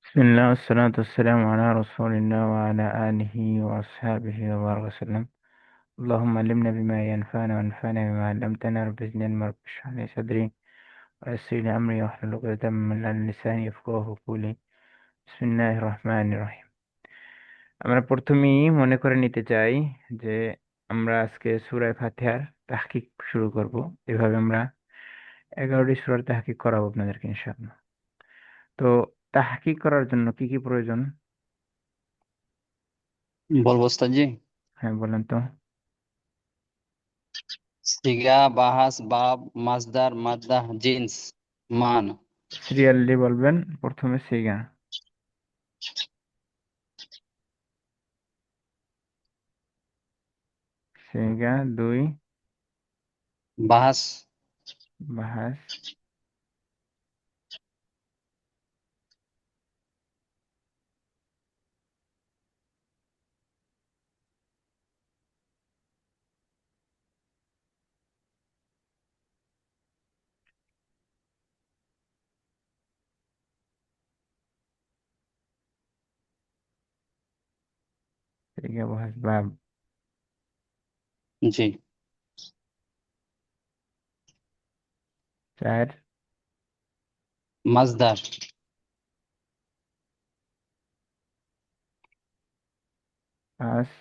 بسم الله والصلاة والسلام على رسول الله وعلى آله وأصحابه وبارك وسلم. اللهم علمنا بما ينفعنا وانفعنا بما علمتنا، رب زدنا علما، رب اشرح لي صدري ويسر لي أمري واحلل عقدة من لساني يفقهوا قولي. بسم الله الرحمن الرحيم। আমরা প্রথমেই মনে করে নিতে চাই যে আমরা আজকে সূরা ফাতিহার তাহকিক শুরু করব। এভাবে আমরা 11টি সূরার তাহকিক করাবো আপনাদেরকে ইনশাআল্লাহ। তো তাহকিক করার জন্য কি কি প্রয়োজন? বলবো ওস্তাদজি। হ্যাঁ বলেন তো। সিগা, বাহাস, বাব, মাসদার, মাদ্দাহ, জিন্স, মান। সিরিয়ালি বলবেন। প্রথমে সিগা। সিগা 2। বাহাস, বাহাস। সিগা বাহাস বাব। জি। 4। মাসদার, 5।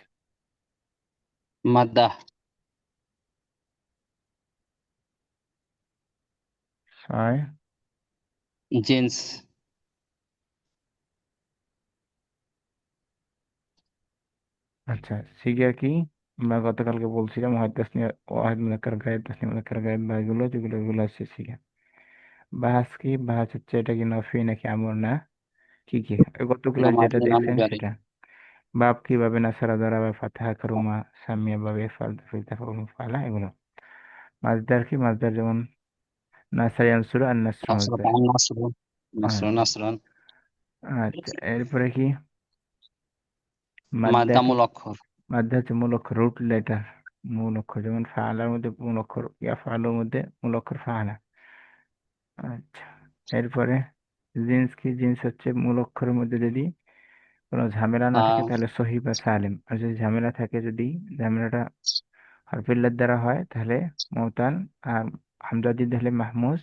মাদ্দাহ, 6। জিন্স, আচ্ছা, সিগা কি? আমরা গতকালকে বলছিলাম ওয়াহিদ তাসনিয়া, ওয়াহিদ মুজাক্কার গায়েব, তাসনিয়া মুজাক্কার গায়েব বা এগুলো যেগুলো এগুলো আছে সিগা। বাহাস কি? বাহাস হচ্ছে এটা কি নফি নাকি আমর না কি কি? গত ক্লাস যেটা নামাজি, দেখছেন নামাজারি। সেটা। বাপ কিভাবে নাসারা দ্বারা বা ফাতাহা কারুমা সামিয়া বাবে ফাল ফিল তাফাউল ফালা এগুলো। মাজদার কি? মাজদার যেমন নাসারি আনসুর আর নাসর মাজদার। নাসরান, নাসরুন, নাসরুন, আচ্ছা। নাসরান। আচ্ছা, এরপরে কি? মাদ্দা মাদ্দা কি? মূল অক্ষর। মাদ্দা হচ্ছে মূল অক্ষর, রুট লেটার। মূল অক্ষর যেমন ফাআলার মধ্যে মূল অক্ষর, ইয়াফআলুর মধ্যে মূল অক্ষর ফাআলা। আচ্ছা, এরপরে জিন্স কি? জিন্স হচ্ছে মূল অক্ষরের মধ্যে যদি কোনো ঝামেলা না থাকে আহ, তাহলে সহি বা সালিম, আর যদি ঝামেলা থাকে, যদি ঝামেলাটা হরফিল্লার দ্বারা হয় তাহলে মৌতান, আর হামজা দিয়ে হলে মাহমুজ,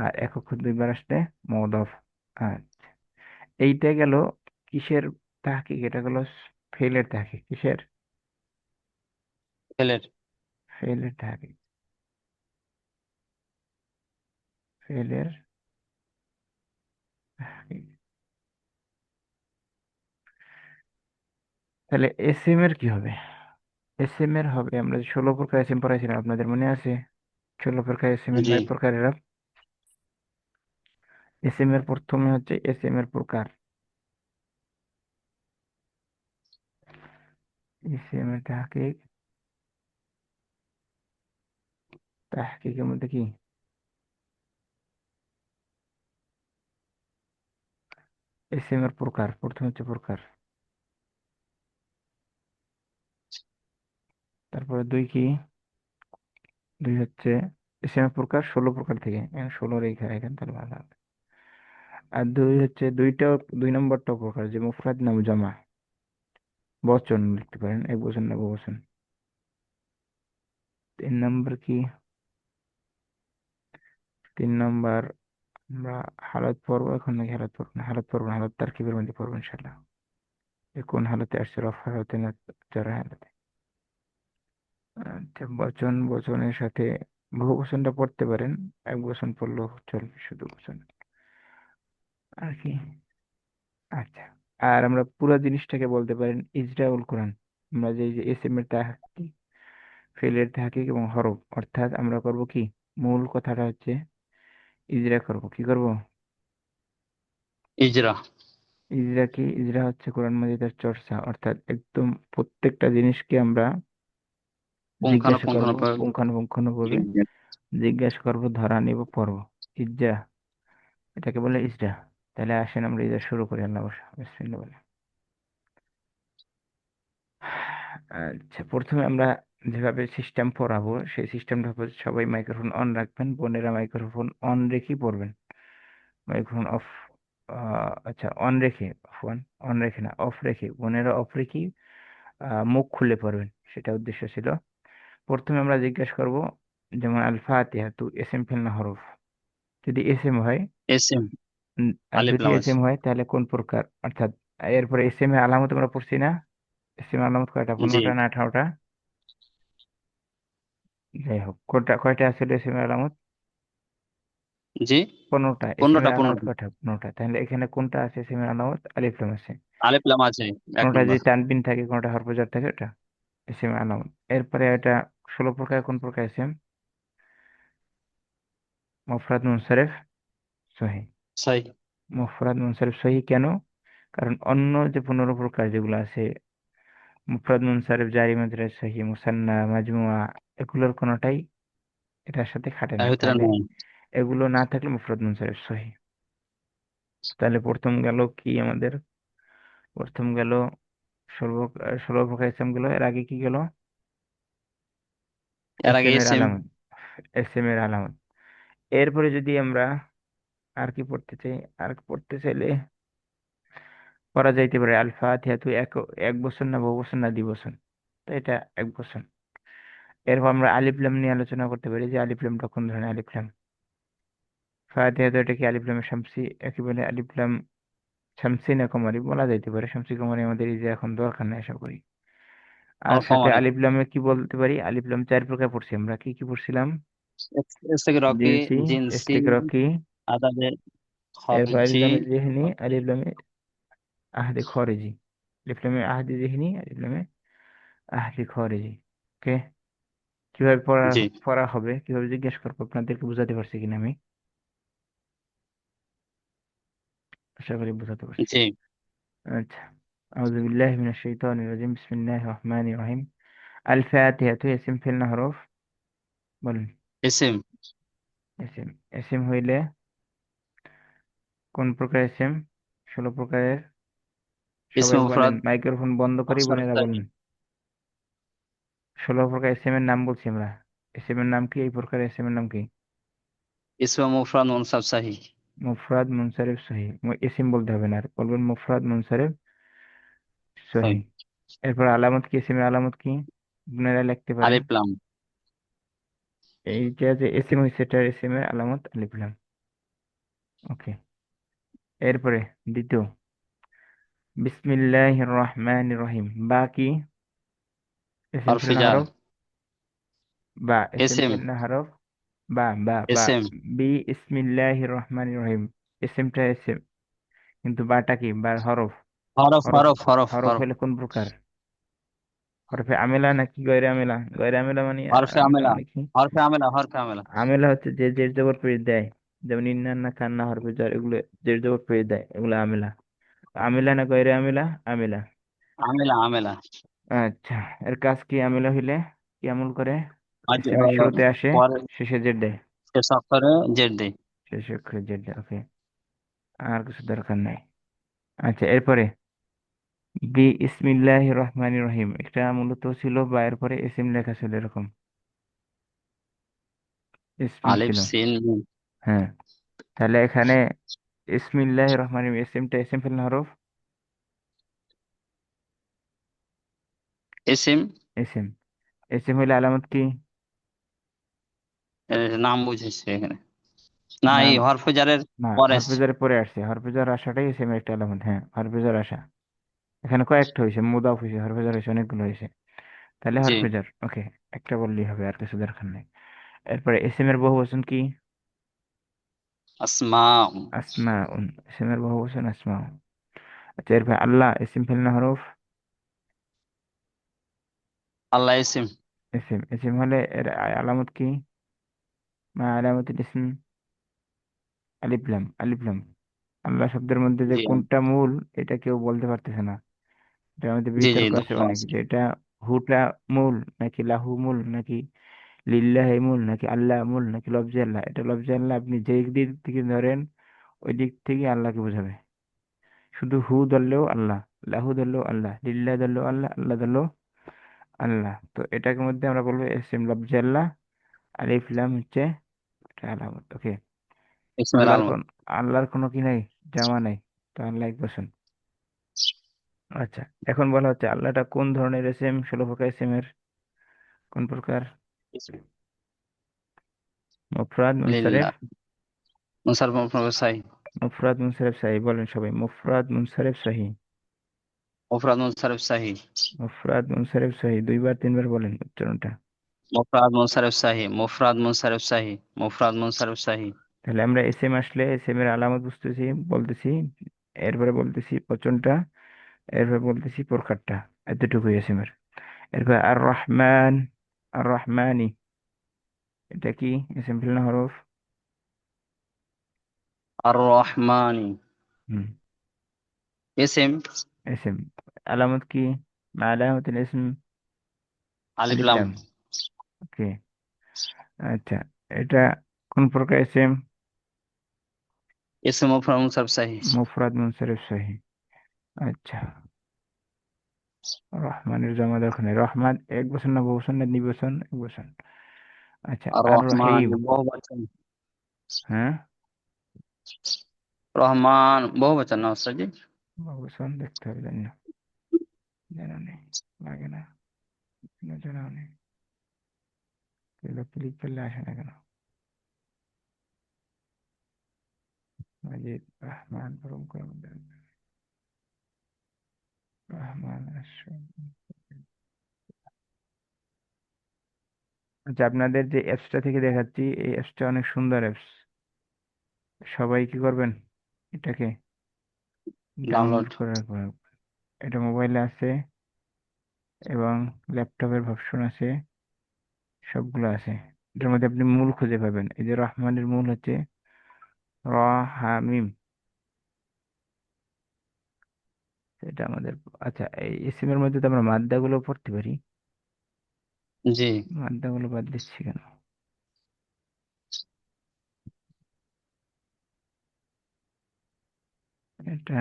আর এক অক্ষর দুইবার আসলে মৌদফ। আচ্ছা, এইটা গেল কিসের তাহকিক? এটা গেল ফেলের তাহকিক। কিসের? ফেলের। ফেলের তাহকিক। ফেলের তাহকিক। তাহলে এস এম এর কি হবে? এস এম এর হবে, আমরা যে 16 প্রকার এস এম পড়াইছিলাম আপনাদের মনে আছে? 16 প্রকার এস এম এর জি। 9 প্রকার এরা। এস এম এর প্রথমে হচ্ছে এস এম এর প্রকার। এস এম এর তাহকিক। তাহকিকের মধ্যে কি? এস এম এর প্রকার, প্রথম হচ্ছে প্রকার। তারপরে 2 কি? 2 হচ্ছে এস এম এর প্রকার 16 প্রকার থেকে, এখানে 16 রেখা এখানে তাহলে ভালো হবে। আর 2 হচ্ছে দুইটাও, 2 নম্বরটাও প্রকার, যে মুফরাদ না জামা। বচন লিখতে পারেন, এক বচন না বহুবচন। 3 নম্বর কি? 3 নম্বর আমরা হালত পড়বো এখন নাকি হালত পড়বো না? হালত পড়বো না, হালত তারকিবের মধ্যে পড়বো ইনশাল্লাহ। কোন হালতে আসছে, রফ হালতে না জরা হালতে? আচ্ছা, বচন, বচনের সাথে বহু বচনটা পড়তে পারেন, এক বচন পড়লেও চলবে, শুধু বচন। আর কি? আচ্ছা, আর আমরা পুরো জিনিসটাকে বলতে পারেন ইজরাউল কোরআন। আমরা যে এই যে এস এম এর তাহকিক, ফেলের তাহকিক এবং হরফ, অর্থাৎ আমরা করব কি? মূল কথাটা হচ্ছে ইজরা করব। কি করব? ইজরা। ইজরা কি? ইজরা হচ্ছে কোরআন মাজিদের চর্চা, অর্থাৎ একদম প্রত্যেকটা জিনিসকে আমরা জিজ্ঞাসা করব, পুঙ্খানুপুঙ্খানুপুঙ্খ। পুঙ্খানুপুঙ্খানুভাবে জিজ্ঞাসা করব, ধরা নিব, পড়ব। ইজরা, এটাকে বলে ইজরা। তাহলে আসেন আমরা ইজরা শুরু করি। আল্লাহ বিসমিল্লাহ বলে। আচ্ছা, প্রথমে আমরা যেভাবে সিস্টেম পড়াবো সেই সিস্টেমটা হচ্ছে সবাই মাইক্রোফোন অন রাখবেন, বোনেরা মাইক্রোফোন অন রেখেই পড়বেন। মাইক্রোফোন অফ আচ্ছা, অন রেখে, ফোন অন রেখে না, অফ রেখে, বোনেরা অফ রেখে মুখ খুলে পড়বেন, সেটা উদ্দেশ্য ছিল। প্রথমে আমরা জিজ্ঞেস করব, যেমন আল ফাতিহা তু এসএম ফেল না হরফ, যদি এসএম হয়, এসএম আর আলিফ যদি লাম আছে। এসএম হয় তাহলে কোন প্রকার, অর্থাৎ এরপরে এসএম এর আলামত আমরা পড়ছি না, এসএম এর আলামত কয়টা, জি 15টা না 18টা? যাই হোক, কয়টা কয়টা আসলে এসএম এর আলামত? জি 15টা। এসএম 15টা এর আলামত 15টা কয়টা? 15টা। তাহলে এখানে কোনটা আছে এসএম এর আলামত? আলিফ লাম আছে। আলিফ লাম আছে, এক কোনটা নম্বর। যদি তানবিন থাকে, কোনটা হরফ jar থাকে, ওটা এসএম এর আলামত। এরপরে এটা 16 প্রকার, কোন প্রকার এসএম? মুফরাদ মুনসারিফ সহিহ। সাই। মুফরাদ মুনসারিফ সহিহ কেন? কারণ অন্য যে 15 প্রকার যেগুলো আছে, মুফরাদ মুনসারিফ, জারি মাজরুর, সহিহ, মুসান্না, মাজমুআ, এগুলোর কোনোটাই এটার সাথে খাটে এর না। ভিতরে তাহলে নাই। এগুলো না থাকলে মুফরাদ মুনসারিফ সহিহ। তাহলে প্রথম গেল কি আমাদের? প্রথম গেল ষোলো, 16 প্রকার ইসলাম গেল। এর আগে কি গেল? এর এস আগে এম এর এসএম। আলামত। এস এম এর আলামত। এরপরে যদি আমরা আর কি পড়তে চাই, আর কি পড়তে চাইলে পড়া যাইতে পারে আল ফাতিহা তু, এক এক বছর না বহু বছর না দ্বি বছর, তো এটা এক বছর। এরপর আমরা আলিফ লাম নিয়ে আলোচনা করতে পারি, যে আলিফ লামটা কোন ধরনের আলিফ লাম। ফাতিহা তো এটা কি আলিফ লামে শামসি, একেবারে আলিফ লাম শামসি না কমারি বলা যাইতে পারে, শামসি কমারি আমাদের এই যে এখন দরকার নাই আশা করি। ও আর সাথে কমারি। আলিফ লামে কি বলতে পারি, আলিফ লাম 4 প্রকার পড়ছি আমরা, কি কি পড়ছিলাম? এস থেকে রকি, জিনসি, জিনসি, এস্টিক রকি, আদাবে, এরপর আলিফ খরজি। লামে জেহনি, আলিফ লামে আহদি খরিজি, আলিফ লামে আহদি জেহনি, আলিফ লামে আহদি খরিজি। ওকে, কিভাবে পড়া জি পড়া হবে, কিভাবে জিজ্ঞেস করবো, আপনাদেরকে বুঝাতে পারছি কিনা আমি? আশা করি বুঝাতে পারছি। জি। আচ্ছা, আউযু বিল্লাহি মিনাশ শাইতানির রাজিম, বিসমিল্লাহির রহমানির রহিম। আল ফাতিহা তো ইসম ফিল না হরফ? বলেন। এসএম। ইসম, ইসম হইলে কোন প্রকার ইসম? 16 প্রকারের, ইসমে সবাই বলেন, মুফরাদ মাইক্রোফোন বন্ধ করে মুনসারিফ বোনেরা সাহি। বলেন। 16 প্রকার এসএম এর নাম বলছি আমরা। এসএম এর নাম কি? এই প্রকার এসএম এর নাম কি? ইসমে মুফরাদ মুনসারিফ সাহি। মুফরাদ মুনসারিফ সহি। এসিম বলতে হবে না, আর বলবেন মুফরাদ মুনসারিফ সহি। সাহি। এরপর আলামত কি, এসিমের আলামত কি? আপনারা লিখতে পারেন। আলিফ লাম। এইটা যে এসিম হয়েছে, এটা এসিমের আলামত আলিফ লাম। ওকে, এরপরে দ্বিতীয়, বিসমিল্লাহির রহমানির রহিম, বা কি? এসিম ফেল হরফে না জার। হরফ? বা এসিম এসএম। ফেল না হরফ? বা বা বা এসএম। বি ইসমিল্লাহির রহমানির রহিম, এসিমটা এসিম, কিন্তু বাটা কি? বা হরফ। হরফ হরফ, হরফ হরফ হরফ হরফ। হলে কোন প্রকার? হরফে আমেলা নাকি গয়রে আমেলা? গয়রে আমেলা মানে, হরফে আমেলা আমেলা। মানে কি? হরফে আমেলা, হরফে আমেলা। আমেলা হচ্ছে যে জের জবর পেশ দেয়, যেমন ইন্নান্না কান্না, হরফে jar, এগুলো জের জবর পেশ দেয়, এগুলো আমেলা। আমেলা না গয়রে আমেলা? আমেলা। আমেলা আমেলা। আচ্ছা, এর কাজ কি? আমেলা হইলে কি আমল করে? আজ এসএমএর শুরুতে আসে, পরে শেষে জের দেয়। শেষ অক্ষরে জেড দেই। শেষে অক্ষরে জের দেয়। ওকে, আর কিছু দরকার নাই। আচ্ছা, এরপরে বি ইসমিল্লাহ রহমান রহিম, এটা মূলত ছিল বা এরপরে এসিম লেখা ছিল এরকম, ইসমি আলিফ ছিল। সিন মিম। হ্যাঁ, তাহলে এখানে ইসমিল্লাহ রহমান রহিম, এসিমটা এসিম ফেল না হরফ? এসএম। এসিম, এসিম হইলে আলামত কি? নাম বুঝেছে এখানে, না এই নাম, হরফে জারের না, পরে এসছে। হরফেজার পরে আসছে, হরফেজার আসাটাই এসিমের একটা আলামত। হ্যাঁ, হরফেজার আসা, এখানে কয়েকটা হয়েছে, মুদাফ হয়েছে, হরফেজার হয়েছে অনেকগুলো হয়েছে, তাহলে জি। হরফেজার। ওকে, একটা বললেই হবে, আর কিছু দরকার নেই। এরপরে এসিমের বহু বচন কি? আসমা। আসমা উন, এসিমের বহু বচন আসমা। আচ্ছা, এরপরে আল্লাহ, এসিম ফেল না হরফ? আল্লাহ এসএম। এসিম, এসিম হলে এর আলামত কি? মা আলামত ইসম? আলিফলাম, আলিফলাম। আল্লাহ শব্দের মধ্যে যে জি কোনটা মূল, এটা কেউ বলতে পারতেছে না। এটার মধ্যে জি জি বিতর্ক আছে ধন্যবাদ। অনেক, যে এটা হুটা মূল নাকি লাহু মূল, নাকি লিল্লাহি মূল, নাকি আল্লাহ মূল, নাকি লফজে আল্লাহ। এটা লফজে আল্লাহ, আপনি যেই দিক থেকে ধরেন ওই দিক থেকে আল্লাহকে বোঝাবে। শুধু হু ধরলেও আল্লাহ, লাহু ধরলেও আল্লাহ, লিল্লাহ ধরলেও আল্লাহ, আল্লাহ ধরলেও আল্লাহ। তো এটাকে মধ্যে আমরা বলবো এসএম লফজে আল্লাহ, আলিফ লাম হচ্ছে এটা আলামত। ওকে, ইসমাইল আল্লাহর আলম। কোন, আল্লাহর কোনো কি নাই? জামা নাই, তো আল্লাহ এক বচন। আচ্ছা, এখন বলা হচ্ছে আল্লাহটা কোন ধরনের এসএম, 16 প্রকার এসএম এর কোন প্রকার? মুফরাদ মুনসারিফ। লিল্লাহ। মুনসারিফ মুফরাদ সাহিহ। মুফরাদ মুনসারিফ সাহি, বলেন সবাই, মুফরাদ মুনসারিফ সাহি। মুফরাদ মুনসারিফ সাহিহ। মুফরাদ মুনসারিফ সাহি, দুইবার তিনবার বলেন উচ্চারণটা। মুফরাদ মুনসারিফ সাহিহ। মুফরাদ মুনসারিফ সাহিহ। মুফরাদ মুনসারিফ সাহিহ। তাহলে আমরা এসএম আসলে এসএম এর আলামত বুঝতেছি, বলতেছি, এরপরে বলতেছি বচনটা, এরপরে বলতেছি প্রকারটা। এতটুকুই এসএম এর। এরপর আর রহমান, আর রহমানি, এটা কি এসএম ফেল না হরফ? আর রহমানি। হুম, এসএম। এসএম। আলামত কি? মা আলামতুল ইসম? আলিফ আলিফ লাম। লাম। ওকে। আচ্ছা, এটা কোন প্রকার এসএম? এসএম মুফরাদ মুনসারিফ সাহিহ। মুফরাদ মুনসারিফ সহি। আচ্ছা, রহমানের জমা দরকার নেই। রহমান এক বছর না বহু বছর না নিবচন? এক বছর। আচ্ছা, আর আর রহমান রহিম। বহুবচন। হ্যাঁ, রহমান বহুবচন না ওস্তাদ জি? বহু বছর দেখতে হবে, জানি না, জানা নেই, লাগে না, জানা নেই, ক্লিক করলে আসে না কেন? মাজিদ, রহমান, পরম করম, রহমান আচ্ছা, আপনাদের যে অ্যাপসটা থেকে দেখাচ্ছি, এই অ্যাপসটা অনেক সুন্দর অ্যাপস। সবাই কি করবেন, এটাকে ডাউনলোড ডাউনলোড। করে রাখবেন। এটা মোবাইলে আছে এবং ল্যাপটপের ভার্সন আছে, সবগুলো আছে। এটার মধ্যে আপনি মূল খুঁজে পাবেন। এই যে রহমানের মূল হচ্ছে র, হা, মিম। এটা আমাদের। আচ্ছা, এই এসএম এর মধ্যে তো আমরা মাদ্দাগুলো পড়তে পারি, জি। মাদ্দাগুলো বাদ দিচ্ছি কেন? এটা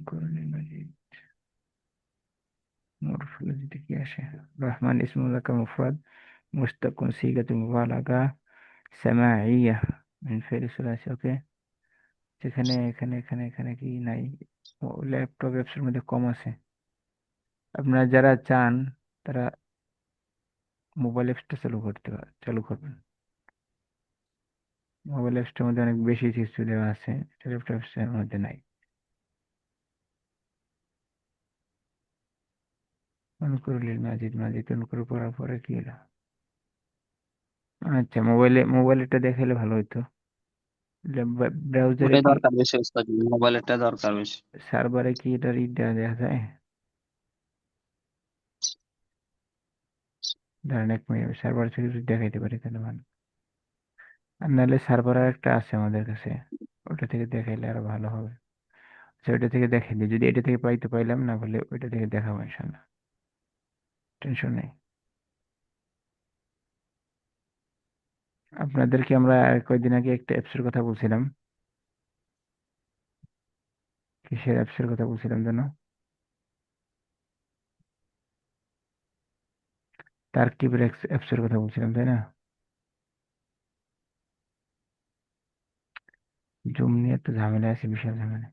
করণীয় মাজিদ, মরফুলজিতে কি আসে? রহমান ইসমুল মুযাক্কার মুফরাদ মুশতাকুন সিগাতুল মুবালাগা সামাইয়্যা মিন ফি'ল সুলাসি। ওকে। সেখানে এখানে এখানে এখানে কি নাই? ল্যাপটপ অ্যাপসের মধ্যে কম আছে। আপনারা যারা চান তারা মোবাইল অ্যাপসটা চালু করবেন। মোবাইল অ্যাপসটার মধ্যে অনেক বেশি কিছু দেওয়া আছে, এটা ল্যাপটপ অ্যাপসের মধ্যে নাই। অনুকুরুল মাজিদ, মাজিদ অনুকুর পড়ার পরে কি হলো? আচ্ছা, মোবাইলেরটা দেখালে ভালো হতো। ব্রাউজারে ওটাই কি, দরকার বেশি ওস্তাদ জি, মোবাইলেরটা দরকার বেশি। সার্ভারে কি এটা রিড দেখা যায়? ধরেন 1 মিনিট, সার্ভার থেকে যদি দেখাইতে পারি তাহলে ভালো। আর নাহলে সার্ভার একটা আছে আমাদের কাছে, ওটা থেকে দেখাইলে আরো ভালো হবে। আচ্ছা, ওইটা থেকে দেখাই দিই, যদি এটা থেকে পাইতে পাইলাম না বলে ওইটা থেকে দেখাবো ইনশাল্লাহ, টেনশন নেই। আপনাদেরকে আমরা আর কয়েকদিন আগে একটা অ্যাপসের কথা বলছিলাম। কিসের অ্যাপসের কথা বলছিলাম যেন? তারকিবের অ্যাপসের কথা বলছিলাম, তাই না? জুম নিয়ে একটা ঝামেলা আছে, বিশাল ঝামেলা।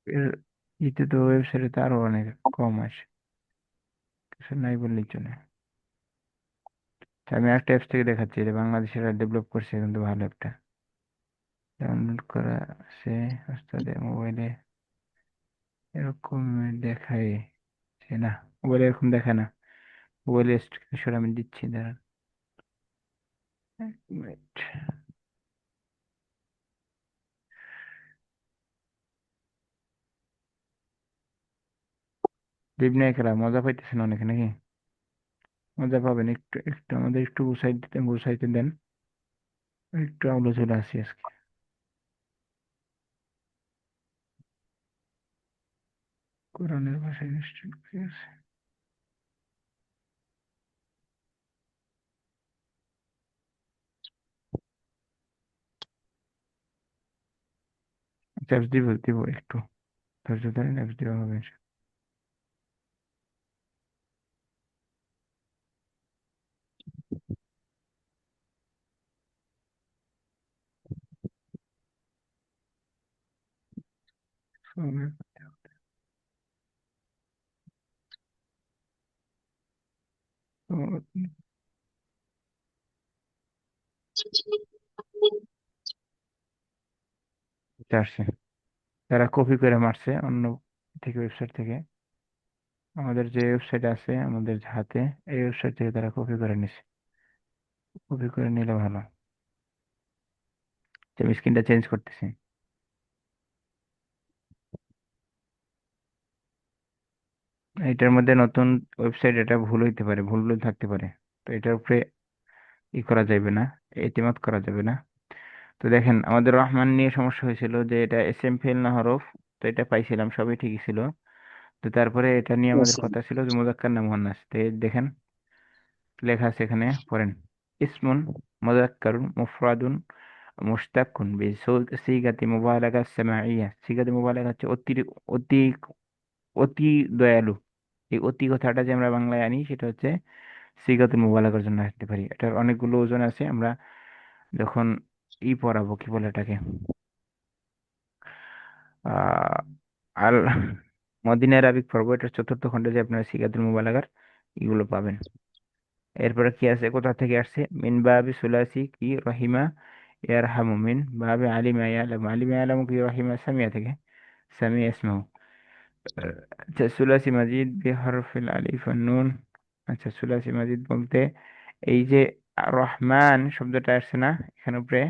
এর ইতে তো ওয়েবসাইটে তো আরো অনেক কম আসে, কিছু নাই বললেই চলে। তা আমি একটা অ্যাপস থেকে দেখাচ্ছি, এটা বাংলাদেশের ডেভেলপ করছে, কিন্তু ভালো একটা, ডাউনলোড করা আছে ওস্তাদের মোবাইলে। এরকম দেখায় সে না, মোবাইলে এরকম দেখায় না। মোবাইলে স্ক্রিনশট আমি দিচ্ছি, দাঁড়ান 1 মিনিট। লিবনে খেলা মজা পাইতেছেন অনেক নাকি? মজা পাবেন, একটু একটু আমাদের একটু গুছাইতে দেন। একটু আলো চলে আসি আজকে। কোরআনের ভাষায় নিশ্চয় ঠিক আছে। অ্যাপস দিব দিব একটু ধৈর্য ধরেন, অ্যাপস দেওয়া হবে। আসছে, তারা কপি করে মারছে অন্য থেকে, ওয়েবসাইট থেকে। আমাদের যে ওয়েবসাইট আছে আমাদের হাতে, এই ওয়েবসাইট থেকে তারা কপি করে নিছে। কপি করে নিলে ভালো। তো আমি স্ক্রিনটা চেঞ্জ করতেছি। এটার মধ্যে নতুন ওয়েবসাইট, এটা ভুল হইতে পারে, ভুল ভুল থাকতে পারে। তো এটার উপরে ই করা যাবে না, এতিমাদ করা যাবে না। তো দেখেন আমাদের রহমান নিয়ে সমস্যা হয়েছিল যে এটা এস এম ফেল না হরফ। তো এটা পাইছিলাম, সবই ঠিকই ছিল। তো তারপরে এটা নিয়ে আমাদের এসএম। কথা ছিল যে মুজাক্কার না মুয়ান্নাস। তো এই দেখেন লেখা আছে এখানে, পড়েন। ইসমুন মুজাক্কারুন মুফরাদুন মুশতাকুন সিগাতি মুবালাগা সামাইয়া। সিগাতি মুবালাগা হচ্ছে অতি, অতি, অতি দয়ালু। এই অতি কথাটা যে আমরা বাংলায় আনি সেটা হচ্ছে সিগাতুল মুবালাগার জন্য আসতে পারি। এটার অনেকগুলো ওজন আছে। আমরা যখন পড়াবো, কি বলে এটাকে, আহ আল মদিনা আরবিক পড়বো, এটা চতুর্থ খণ্ডে যে আপনার সিগাতুল মুবালাগার এগুলো পাবেন। এরপরে কি আছে, কোথা থেকে আসছে, মিন বাবি সুলাসি কি রহিমা ইয়ারহামু, মিন বাবি আলিমা ইয়ালামু, আলিমা ইয়ালামু কি রহিমা সামিয়া থেকে, সামিয়া ইসমাহু। আচ্ছা, সুলাসি মাজিদ বিহরফিল আলিফ ওয়ান নুন। আচ্ছা, সুলাসি মাজিদ বলতে এই যে রহমান শব্দটা আসছে না এখানে উপরে,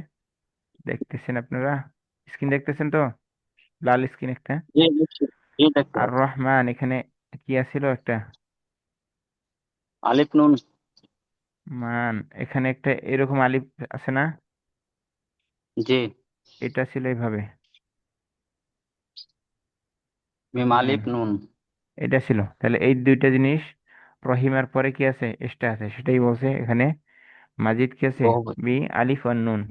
দেখতেছেন আপনারা? স্ক্রিন দেখতেছেন তো, লাল স্ক্রিন একটা। জি দেখছি। জি দেখতে আর পাচ্ছি। রহমান এখানে কি আছিল একটা, আলিফ নুন। মান, এখানে একটা এরকম আলিফ আছে না, জি। এটা ছিল এইভাবে। মিম মান, আলিফ নুন। এটা ছিল। তাহলে এই দুইটা জিনিস, রহিমার পরে কি আছে, এসটা আছে, সেটাই বলছে এখানে। মাজিদ কি আছে, বহুবচন। বি আলিফ ওয়ান নুন।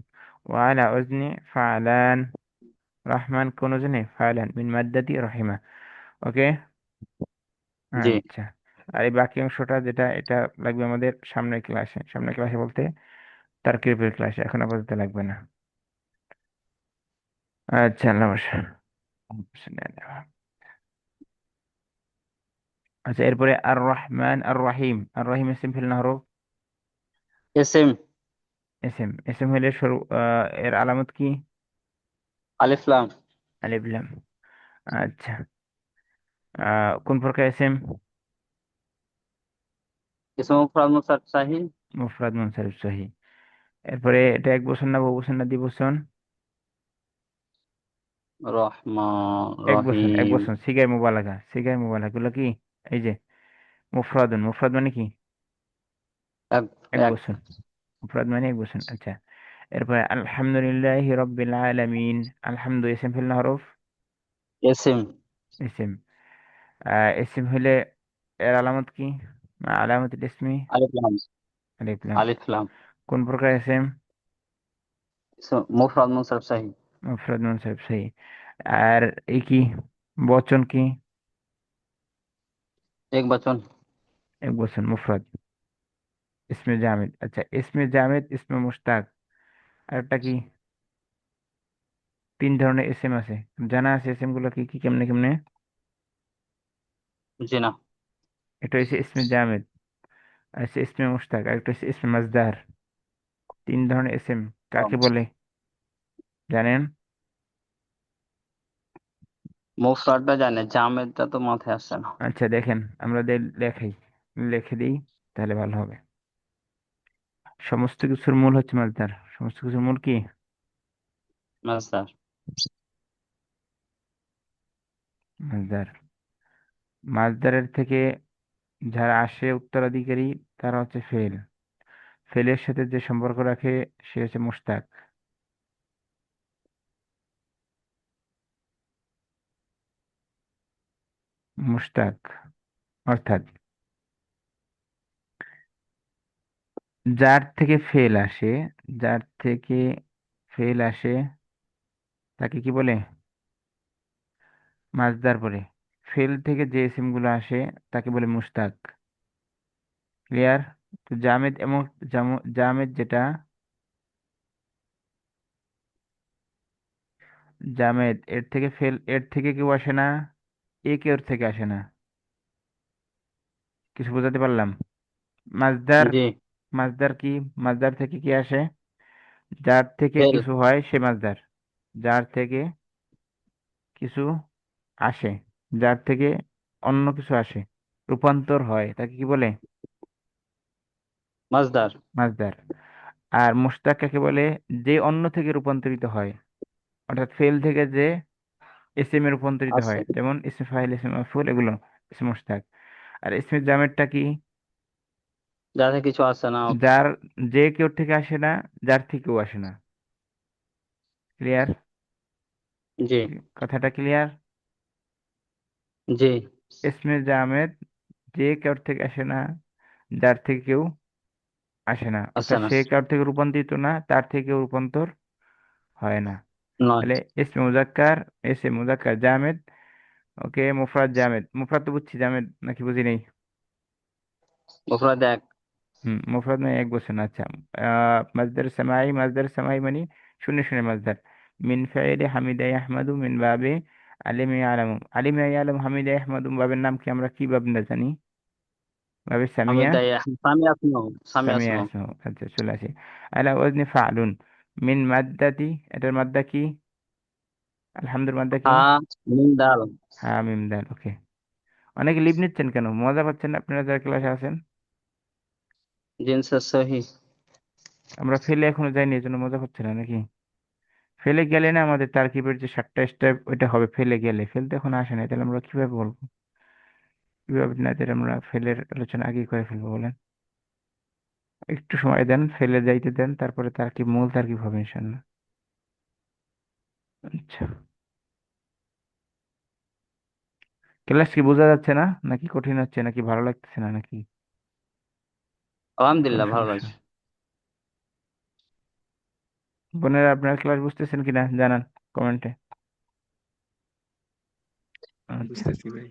ওয়ালা ওজনে ফালান। রহমান কোন ওজনে, ফালান, মিন মাদ্দাতি রহিমা। ওকে। জি। আচ্ছা, আর এই বাকি অংশটা যেটা, এটা লাগবে আমাদের সামনের ক্লাসে। সামনের ক্লাসে বলতে তারকিবের ক্লাসে, এখন আপাতত লাগবে না। আচ্ছা, নমস্কার। আচ্ছা, এরপরে আর রহমান আর রহিম। আর রহিম ইসিম ফিল না হরফ? এসএম। এসএম, এসএম হইলে শুরু, এর আলামত কি? আলিফ লাম। আলিফ লাম। আচ্ছা, কোন প্রকার এসএম? ইসম মুফরাদ মুসার সাহি। মুফরাদ মুনসারিফ সহি। এরপরে এটা এক বছর না বহু বছর না দ্বিবচন? রহমান এক বছর, এক রহিম। বছর। সিগায় মুবালাগা, সিগায় মুবালাগা গুলো কি, এই যে মুফরাদুন, মুফরাদ মানে কি, এক। এক এক। বছর। মুফরাদ মানে এক বছর। আচ্ছা, এরপরে আলহামদুলিল্লাহ রব্বিল আলামিন। আলহামদু ইসিম ফিল না হরফ? এসএম। ইসিম। ইসিম হইলে এর আলামত কি, আলামত ইসমি? আলিফ লাম। আলিফ লাম। আলিফ লাম। কোন প্রকার ইসিম? মুফরাদ মুসার সাহি। মুফরাদ মুনসারিফ সহি। আর এই কি, বচন কি? এক বচন। এক বচন মুফরাদ। ইসমে জামিদ। আচ্ছা, ইসমে জামিদ, ইসমে মুশতাক, আর একটা কি, তিন ধরনের এসএম আছে, জানা আছে এসএম গুলো কি কি, কেমনে কেমনে? জি না। এটা হচ্ছে ইসমে জামিদ, আর হচ্ছে ইসমে মুশতাক, আর একটা হচ্ছে ইসমে মাজদার। তিন ধরনের এসএম কাকে বলে জানেন? মুফরাদটা জানে, জামেদটা তো মাথায় আসছে না। আচ্ছা দেখেন, আমরা লেখাই, লিখে দিই, তাহলে ভালো হবে। সমস্ত কিছুর মূল হচ্ছে মাজদার। সমস্ত কিছুর মূল কি? মাসদার। মাজদার। মাসদারের থেকে যারা আসে উত্তরাধিকারী তারা হচ্ছে ফেল। ফেলের সাথে যে সম্পর্ক রাখে সে হচ্ছে মুশতাক। মুশতাক অর্থাৎ যার থেকে ফেল আসে, যার থেকে ফেল আসে তাকে কি বলে? মাসদার পরে ফেল থেকে যে ইসিম গুলো আসে তাকে বলে মুশতাক। ক্লিয়ার? তো জামেদ এবং জামেদ যেটা, জামেদ এর থেকে ফেল, এর থেকে কেউ আসে না, এ কেউ থেকে আসে না। কিছু বোঝাতে পারলাম? মাসদার, জি। মাসদার কি? মাসদার থেকে কি আসে? যার থেকে ফেল। কিছু হয় সে মাসদার। যার থেকে কিছু আসে, যার থেকে অন্য কিছু আসে, রূপান্তর হয়, তাকে কি বলে? মাসদার। মাসদার। আর মুশতাক কাকে বলে? যে অন্য থেকে রূপান্তরিত হয়, অর্থাৎ ফেল থেকে যে এসএম এ রূপান্তরিত আছে। হয়, যেমন ইসম ফাইল, ইসম মাফউল, এগুলো ইসম মুশতাক। আর ইসমে জামেদটা কি? যাতে কিছু আছে না। ওকে। যার, যে কেউ থেকে আসে না, যার থেকেও আসে না। ক্লিয়ার? জি। কথাটা ক্লিয়ার? জি। ইসমে জামেদ যে কেউ থেকে আসে না, যার থেকে কেউ আসে না, আছে অর্থাৎ না। সে কার থেকে রূপান্তরিত না, তার থেকেও রূপান্তর হয় না। নয়। তাহলে ইসমে মুজাক্কার, ইসম মুজাক্কার জামেদ। ওকে, মুফরাদ জামেদ। মুফরাদ তো বুঝছি, জামেদ নাকি বুঝি নেই? মুফরাদ এক। মুফরাদ মানে এক বছর না, আচ্ছা। মাসদার সামাই, মাসদার সামাই মানে শূন্য শূন্য মাসদার। মিন ফাইলি হামিদা আহমাদু মিন বাবে আলিম আলম, আলিম আলম হামিদা আহমাদু, বাবের নাম কি? আমরা কি বাব না জানি? বাবে আমি সামিয়া, তাই সামি আসমো। সামি সামিয়া আসমো। আসমু। আচ্ছা, চলে আসি। আলা ওয়াজনি ফাআলুন। মিন মাদ্দাতি, এটার মাদ্দা কি? আলহামদুর মাদ্দা কি? হা মিম দাল। হ্যাঁ, মিম দাল। ওকে। অনেকে লিভ নিচ্ছেন কেন? মজা পাচ্ছেন না আপনারা যারা ক্লাসে আছেন? জিনসের সহি। আমরা ফেলে এখনো যাইনি, এই জন্য মজা পাচ্ছে না নাকি? ফেলে গেলে না আমাদের তারকিবের যে 7টা স্টেপ ওইটা হবে ফেলে গেলে। ফেল তো এখন আসে না, তাহলে আমরা কিভাবে বলবো? কিভাবে না, তাহলে আমরা ফেলের আলোচনা আগেই করে ফেলবো বলেন? একটু সময় দেন, ফেলে যাইতে দেন, তারপরে তারকিব, মূল তারকিব হবে ইনশাল্লাহ। আচ্ছা, ক্লাস কি বোঝা যাচ্ছে না, নাকি কঠিন হচ্ছে, নাকি ভালো লাগতেছে না, নাকি কোন আলহামদুলিল্লাহ ভালো সমস্যা? লাগছে। বোনেরা, আপনারা ক্লাস বুঝতেছেন কিনা জানান কমেন্টে। আচ্ছা। বুঝতেছি ভাই।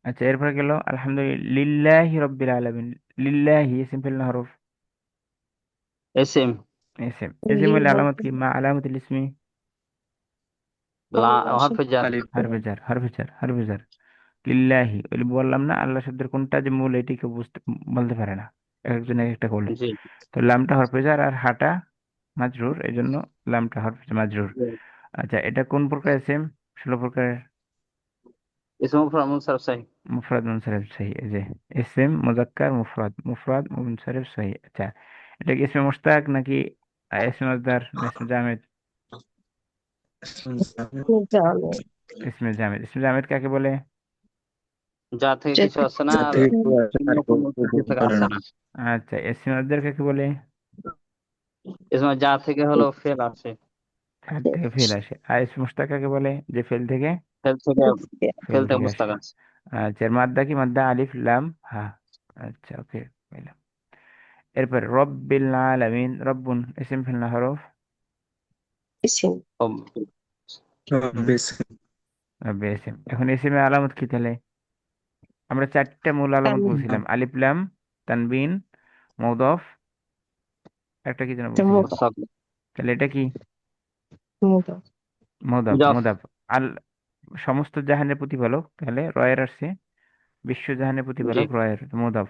আচ্ছা, এরপরে গেল আলহামদুলিল্লাহি রব্বিল আলামিন। লিল্লাহি ইসম ফেল না হরফ? এসএম। ইসম। ইসম হলে আলামত কি? মা আলামতুল ইসমি? লা হরফে জার। আলিফ হারফে জার, হারফে জার, হারফে জার। লিল্লাহি, ওই বললাম না আল্লাহ শব্দের কোনটা যে মূল, এটি কেউ বুঝতে বলতে পারে না, এক একজন এক একটা বলে। জি। তো লামটা হরফে জার আর হাটা মাজরুর, এই জন্য লামটা হরফে মাজরুর। আচ্ছা, এটা কোন প্রকার এসএম? 16 প্রকারের। ইসমু মুফরাদ মুনসারিফ সহি। মুফরাদ মুনসারিফ সহি, এই যে এসএম মুজাক্কার মুফরাদ, মুফরাদ মুনসারিফ সহি। আচ্ছা, এটা কি ইসমে মুশতাক নাকি ইসমে মাসদার না ইসমে জামেদ? ইসমে জামেদ। ইসমে জামেদ কাকে বলে? যা থেকে কিছু আসছে না যা আর থেকে কেউ আসে অন্য আর কেউ কোনো কিছু থেকে করে আসছে না। না। আচ্ছা, ইসমে মাসদার কাকে বলে? ইসমে যা থেকে হলো ফেল আসে। তার থেকে ফেল আসে। আর ইসমে মুশতাক কাকে বলে? যে ফেল থেকে, ফেল থেকে। ফেল ফেল থেকে থেকে আসে। মুস্তাক আছে। আচ্ছা, এর মাদ্দা কি? মাদ্দা আলিফ লাম হা। আচ্ছা, ওকে, পেলাম। এরপর রব্বিল আলামিন, রব্বুন ইসম ফেল না হরফ? ও, হুম, বেশ। রব্বিল ইসম। এখন ইসমের আলামত কি তাহলে? আমরা 4টা মূল আলামত বলছিলাম, আলিফ লাম, তানবিন, মৌদফ, একটা কি যেন বলছিলাম। মুস্তাক। তাহলে এটা কি? মৌদফ, জফ। মৌদফ। আল, সমস্ত জাহানের প্রতিপালক, তাহলে রয়ের আসছে, বিশ্ব জাহানের জি। প্রতিপালক রয়ের, তো মৌদফ।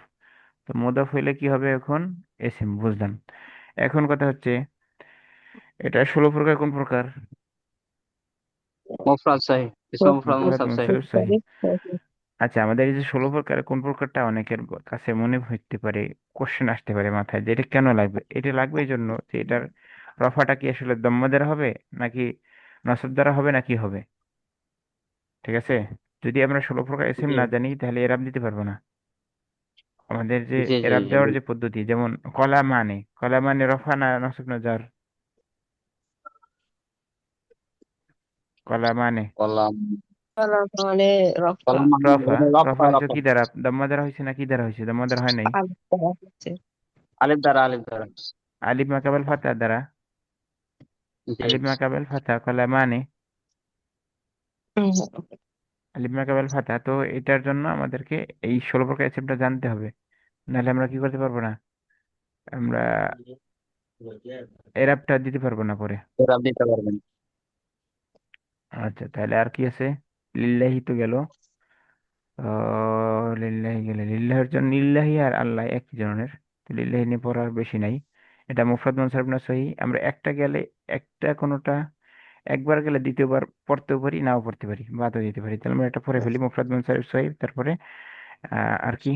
তো মৌদফ হইলে কি হবে এখন? এসএম, বুঝলাম। এখন কথা হচ্ছে, এটা 16 প্রকার কোন প্রকার? মুফরাদ সহি। ইসমু মুফরাদ মুফরাদ মুনসারিফ সহি। মুনসারিফ সহিহ। আচ্ছা, আমাদের এই যে 16 প্রকার কোন প্রকারটা অনেকের কাছে মনে হইতে পারে, কোশ্চেন আসতে পারে মাথায়, যে এটা কেন লাগবে? এটা লাগবে এই জন্য যে এটার রফাটা কি আসলে দম্মা দ্বারা হবে, নাকি নসব দ্বারা হবে, নাকি হবে? ঠিক আছে? যদি আমরা 16 প্রকার এসএম জি না জানি তাহলে এরাব দিতে পারবো না। আমাদের যে জি জি এরাব জি দেওয়ার জি। যে পদ্ধতি, যেমন কলা মানে রফা না নসব না জার? কলা মানে কলাম। কলম মানে রফা। কলাম মানে রফা। এটা রফা রফা হয়েছে রফা। কি দ্বারা? দাম্মা দ্বারা হয়েছে না কি দ্বারা হয়েছে? দাম্মা দ্বারা হয় নাই। আলিফ দেওয়া হচ্ছে। আলিফ দ্বারা আলিফ দ্বারা। আলিফ মাকাবেল ফাতা দ্বারা। আলিফ জি। মাকাবেল ফাতা কলা মানে হুম, আলিফ মাকাবেল ফাতা। তো এটার জন্য আমাদেরকে এই 16 প্রকার এসএমটা জানতে হবে, নাহলে আমরা কি করতে পারবো না, আমরা এরাবটা দিতে পারবো না পরে। এরাব দিতে পারবেন। আচ্ছা, তাহলে আর কি আছে? লিল্লাহি তো গেল। লিল্লাহি গেলে লিল্লাহির জন্য লিল্লাহি আর আল্লাহ একই ধরনের। তো লিল্লাহি নিয়ে পড়ার বেশি নাই। এটা মুফরাদ মুনসারিফ না সহি? আমরা একটা গেলে, একটা কোনোটা একবার গেলে দ্বিতীয়বার পড়তেও পারি, নাও পড়তে পারি, বাদও দিতে পারি। তাহলে আমরা এটা পড়ে ফেলি, মুফরাদ মুনসারিফ সহি। তারপরে আর কি,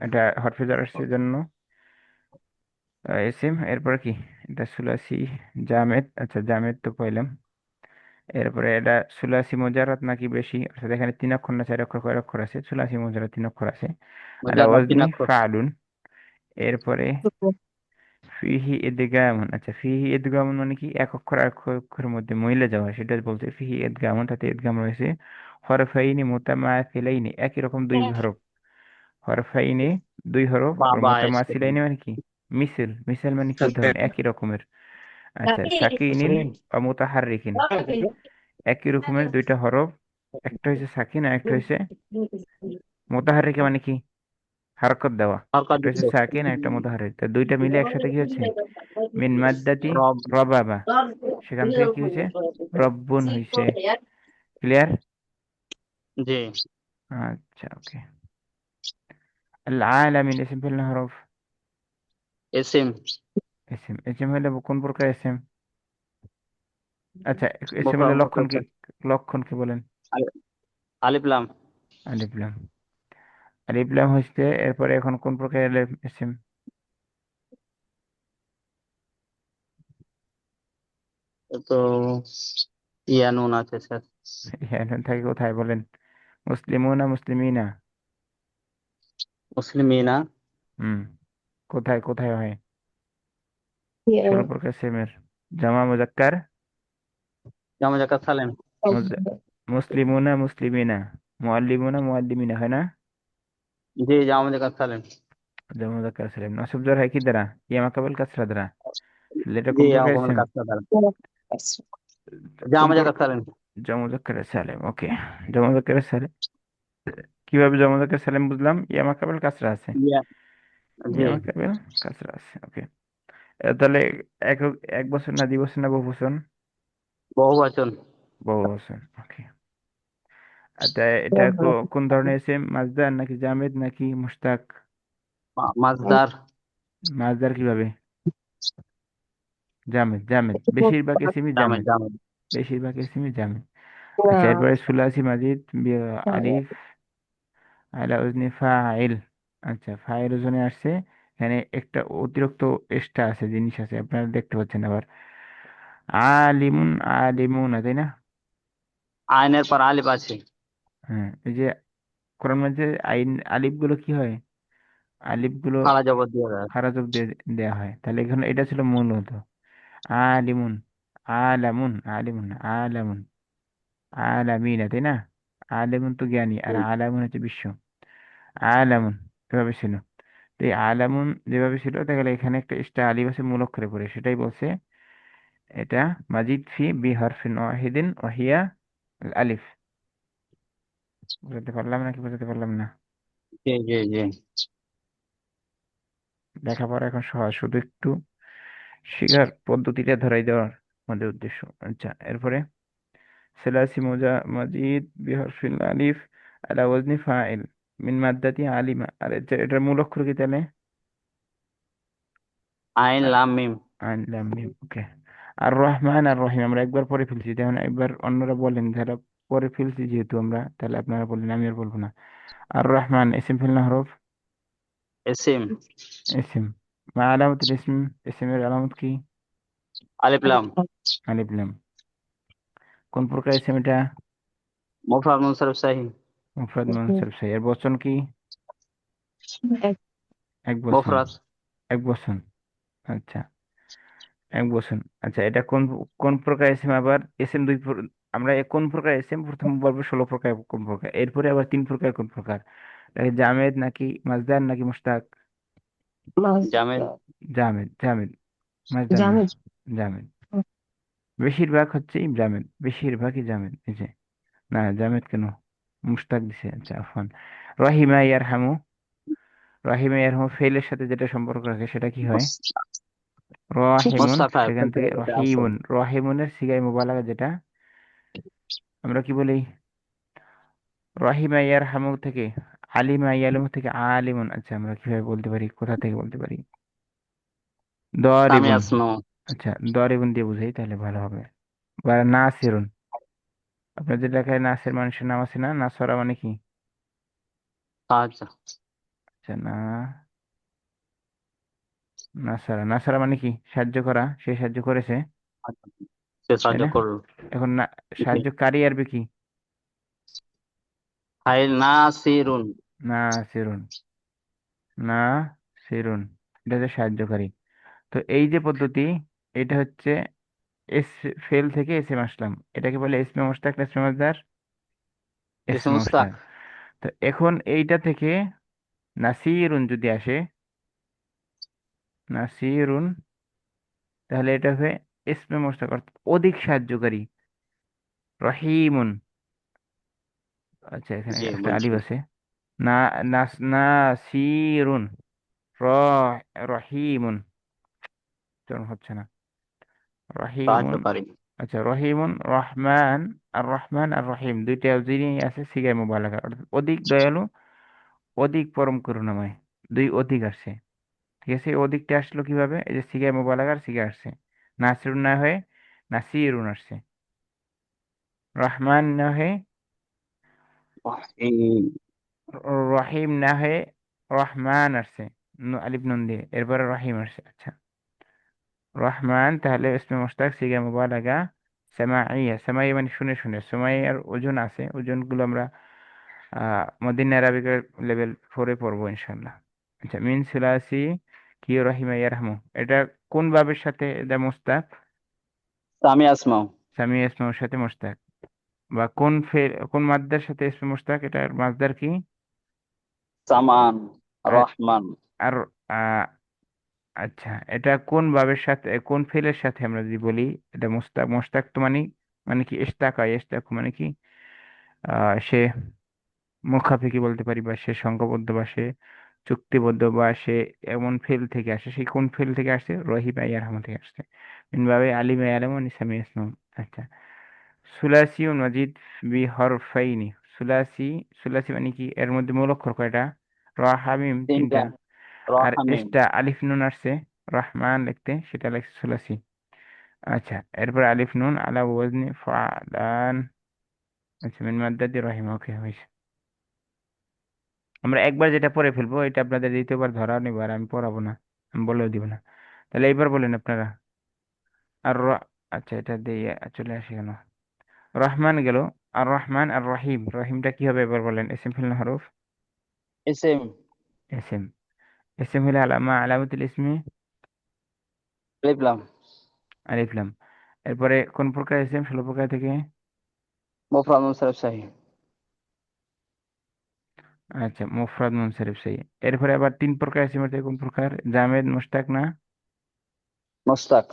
এটা হরফে জারের জন্য এসিম। এরপরে কি, এটা সুলাসি জামেদ। আচ্ছা, জামেদ তো পাইলাম। এরপরে এটা সুলাসি মুজারাদ নাকি বেশি, অর্থাৎ এখানে 3 অক্ষর না 4 অক্ষর, কয় অক্ষর আছে? সুলাসি মুজারাদ 3 অক্ষর আছে। আলা মুজাররাদ তিন ওয়াজনি অক্ষর। ফালুন। এরপরে ফিহি ইদগামুন। আচ্ছা, ফিহি ইদগামুন মানে কি? 1 অক্ষর আর 1 অক্ষরের মধ্যে মইলে যাওয়া, সেটা বলছে ফিহি ইদগামুন। তাতে ইদগাম রয়েছে। হরফাইনি মুতামাসিলাইনি, একই রকম 2 হরফ। হরফাইনি 2 হরফ, আবার বাবা এসে। মুতামাসিলাইনি মানে কি? মিসেল। মিসেল মানে কি? উদাহরণ, একই রকমের। আচ্ছা, সাকিনিন বা মুতাহাররিকিন, একই রকমের 2টা হরফ। একটা হচ্ছে সাকিন আর একটা হচ্ছে মুতাহাররিকা মানে কি? হারকত দেওয়া। সরকার একটা হচ্ছে দিচ্ছে। সাকিন আর একটা মুতাহাররিক, তো দুইটা মিলে একসাথে কি হচ্ছে? মিন মাদ্দাতি রব। রবাবা। সেখান থেকে কি হয়েছে? রব্বুন হয়েছে। ক্লিয়ার? জি। আচ্ছা, ওকে। আল আলামিন ইসম ফিল না হরফ? এসিম। ইসম। ইসম হলে কোন প্রকার ইসম? আচ্ছা, ইসম মুফরাদ হলে লক্ষণ কি? মুতাকাল্লিম। লক্ষণ কি বলেন? আলিফ লাম। আলিফ লাম। আলিফ লাম হচ্ছে। এরপরে এখন কোন প্রকার ইসম? তো ইয়া নুন আছে স্যার। এখন থাকে কোথায় বলেন? মুসলিমুনা মুসলিমিনা? মুসলিমিনা। হুম, কোথায় কোথায় হয়? ইয়া, 16 প্রকার সেমের জামা মুজাক্কার। জামা জাকাত সালেম। মুসলিমুনা মুসলিমিনা, মুআল্লিমুনা মুআল্লিমিনা, হয় না? জি জামা জাকাত সালেম। জামা মুজাক্কার সালিম নসব জর হয় কি দ্বারা? ইয়া মাকাবেল কাসরা দ্বারা। তাহলে এটা জি কোন প্রকার আমাকে ইসেম? কাজটা দাঁড়ান। আচ্ছা। কোন জামা প্রকার? জাকাত সালেম। জামা মুজাক্কার সালিম, ওকে। জামা মুজাক্কার সালিম। কিভাবে জামা মুজাক্কার সালিম বুঝলাম? ইয়া মাকাবেল কাসরা আছে। ইয়া। জি। ইয়া মাকাবেল কাসরা আছে, ওকে। তাহলে এক এক বছর না 2 বছর না বহু বছর? বহু বচন। বহু বছর, ওকে। আচ্ছা, এটা কোন ধরনের ইসেম? মাজদার নাকি জামেদ নাকি মুশতাক? মাসদার। মাজদার কিভাবে? জামেদ। জামেদ বেশিরভাগ ইসিমই জামেদ জামেদ। জামেদ। বেশিরভাগ ইসিমই জামেদ। আচ্ছা, এরপরে সুলাসি মাজিদ আলিফ আলা উজনি ফাইল। আচ্ছা, ফাইল ওজনে আসছে। এখানে একটা অতিরিক্ত এক্সট্রা আছে, জিনিস আছে, আপনারা দেখতে পাচ্ছেন আবার। আলিমুন আলিমুন, তাই না? আইনের পর আলিফ আছে। হ্যাঁ, এই যে কোরআন মাঝে আইন আলিফ গুলো কি হয়? আলিফ গুলো খাড়া জবর দিয়ে দেয়। খারাজব দিয়ে দেওয়া হয়। তাহলে এখানে এটা ছিল মূলত আলিমুন, আলামুন, আলিমুন আলামুন, আলামিনা, তাই না? আলেমুন তো জ্ঞানী, আর আলামুন হচ্ছে বিশ্ব। আলামুন এভাবে ছিল। তো এই আলামুন যেভাবে ছিল, দেখা গেলে এখানে একটা ইস্টা আলিফ আছে মূল অক্ষরে পড়ে, সেটাই বলছে এটা মাজিদ ফি বি হরফিন ওয়াহিদিন ওয়াহিয়া আল আলিফ। বুঝতে পারলাম নাকি বুঝতে পারলাম না? জি জি জি। লেখাপড়া এখন সহজ, শুধু একটু শিখার পদ্ধতিটা ধরাই দেওয়ার আমাদের উদ্দেশ্য। আচ্ছা, এরপরে সেলাসি মাজিদ বি হরফিল আলিফ আলা ওয়াজনি ফাইল মিন মাদ্দাতি আলিমা। আর এটার মূল অক্ষর কি তাহলে? আইন লাম মিম। আনলাম মিম, ওকে। আর রহমান আর রহিম আমরা একবার পরে ফেলছি, যেমন একবার অন্যরা বলেন যারা পরে ফেলছি, যেহেতু আমরা, তাহলে আপনারা বললেন, আমি আর বলবো না। আর রহমান ইসিম ফেল না হরফ? এসিম। ইসিম। মা আলামত ইসম, ইসিমের আলামত কি? আলিফ লাম। আলিফ লাম। কোন প্রকার ইসিম এটা? মুফরাদ মুনসারিফ সাহিহ। মুফরাদ মুনসারিফ সাহি। এর বচন কি? এক এক বচন। মুফরাদ। এক বচন। আচ্ছা, এক বচন। আচ্ছা, এটা কোন কোন প্রকার এসেম? আবার এসেম আমরা কোন প্রকার এসেম প্রথম বলবো 16 প্রকার কোন প্রকার, এরপরে আবার 3 প্রকার কোন প্রকার। এটা জামেদ নাকি মাজদার নাকি মুশতাক? জামেদ। মাসদার। জামেদ, জামেদ। মাজদার না। জামেদ। জামেদ। বেশিরভাগ হচ্ছে জামেদ, বেশিরভাগই জামেদ, এই যে। না, জামেদ কেন? মুশতাক দিছে, আচ্ছা আফwan। রহিমা ইয়ারহামু। রহিমা ইয়ারহামু ফেলের সাথে যেটা সম্পর্ক রাখে সেটা কি হয়? রহিমুন। মুস্তাফা সেখান ফেলতে থেকে যেটা আছে। রহিমুন, রহিমুনের সিগায় মুবালাগা যেটা আমরা কি বলি? রহিমা ইয়ারহামু থেকে আলিমা ইয়ালামু থেকে আলিমুন। আচ্ছা, আমরা কিভাবে বলতে পারি, কোথা থেকে বলতে পারি? সামি দরিবুন। আসমু। আচ্ছা, দরিবুন দিয়ে বুঝাই তাহলে ভালো হবে। বা নাসিরুন। আপনার যে লেখায় নাসির মানুষের নাম আছে না, নাসরা মানে কি? সাহায্য। আচ্ছা, নাসারা, নাসারা মানে কি? সাহায্য করা, সে সাহায্য করেছে, সে তাই সাহায্য না? করলো। এখন না, জি। সাহায্যকারী আরবি কি? ফাইল নাসিরুন। নাসিরুন। নাসিরুন, এটা হচ্ছে সাহায্যকারী। তো এই যে পদ্ধতি, এটা হচ্ছে এস ফেল থেকে এসে আসলাম, এটাকে বলে এসমে মুশতাক না ইসমে মাসদার? ইসম এসমে মুস্তাক। মুশতাক। তো এখন এইটা থেকে নাসিরুন যদি আসে, নাসিরুন, তাহলে এটা হবে ইসমে মুশতাক, অর্থাৎ অধিক সাহায্যকারী। রহিমুন। আচ্ছা, এখানে জি একটা বলছি। আলিফ আছে। না, নাসিরুন। র রহিমুন, উচ্চারণ হচ্ছে না। রহিমুন। সাহায্যকারী। আচ্ছা, রহিমুন, রহমান। আর রহমান আর রহিম দুইটা জিনিস আছে সিগায় মুবালাগা, অর্থাৎ অধিক দয়ালু, অধিক পরম করুণাময়। দুই অধিক আসছে। ঠিক আছে, এই অধিকটা আসলো কিভাবে? এই যে সিগায় মুবালাগার সিগা আসছে। নাসিরুন না হয়ে নাসিরুন আসছে। রহমান না হয়ে এই রহিম না হয়ে রহমান আসছে। আলিফ নুন দিয়ে এরপরে রহিম আসছে। আচ্ছা, রহমান তাহলে ইসমে মুশতাক সিগা মুবালাগা সামাইয়া। সামাইয়া মানে শুনে শুনে। সামাইয়ার ওজন আছে, ওজনগুলো আমরা মদিনা আরাবিকের লেভেল 4-এ পড়বো ইনশাল্লাহ। আচ্ছা, মিন সুলাসি কি রহিমা ইয়ারহামু, এটা কোন ভাবের সাথে এটা মুশতাক? সামি আসমু। সামি ইসমুর সাথে মুশতাক। বা কোন মাদ্দার সাথে ইসমে মুশতাক, এটার মাসদার কি? সামান। আর রহমান। আর আহ, আচ্ছা, এটা কোন ভাবের সাথে, কোন ফেলের সাথে আমরা যদি বলি এটা মুস্তাক? মুস্তাক তো মানে, মানে কি ইশতাকা, ইশতাক মানে কি সে মুখাপেক্ষি বলতে পারি, বা সে সংঘবদ্ধ, বা সে চুক্তিবদ্ধ, বা সে এমন ফেল থেকে আসে। সেই কোন ফেল থেকে আসছে? রহিব ইয়ারহাম থেকে আসছে। মিন বাবে আলিম ইয়ালাম নিসামি ইসলাম। আচ্ছা, সুলাসি ও মাজিদ বি হরফাইনি। সুলাসি, সুলাসি মানে কি? এর মধ্যে মূল অক্ষর কয়টা? র হা মিম তিনটা। তিনটা। আর রহমিম। এসটা আলিফ নুন আসছে রহমান লিখতে, সেটা লাগছে সুলাসি। আচ্ছা, এরপর আলিফ নুন আলা ওয়াজনি ফালান। আচ্ছা, মিন মাদ্দাদি রহিম, ওকে হয়েছে। আমরা একবার যেটা পড়ে ফেলবো এটা আপনাদের দ্বিতীয়বার ধরা নেব, আর আমি পড়াবো না, আমি বলেও দিব না। তাহলে এইবার বলেন আপনারা। আর আচ্ছা, এটা দিয়ে চলে আসে কেন? রহমান গেল। আর রহমান আর রহিম, রহিমটা কি হবে এবার বলেন? এসিম ফিল না হরফ? ইসিম। এসিম। এসিম হলে আলামা আলামতুল ইসমি লিখলাম। আলিফ লাম। এরপরে কোন প্রকার এসিম? 16 প্রকার থেকে। মুফরাদ মুনসারিফ সাহি। আচ্ছা, মুফরাদ মুনসারিফ সেই। এরপরে আবার 3 প্রকার এসিম হচ্ছে কোন প্রকার? জামেদ, মুশতাক না মুস্তাক।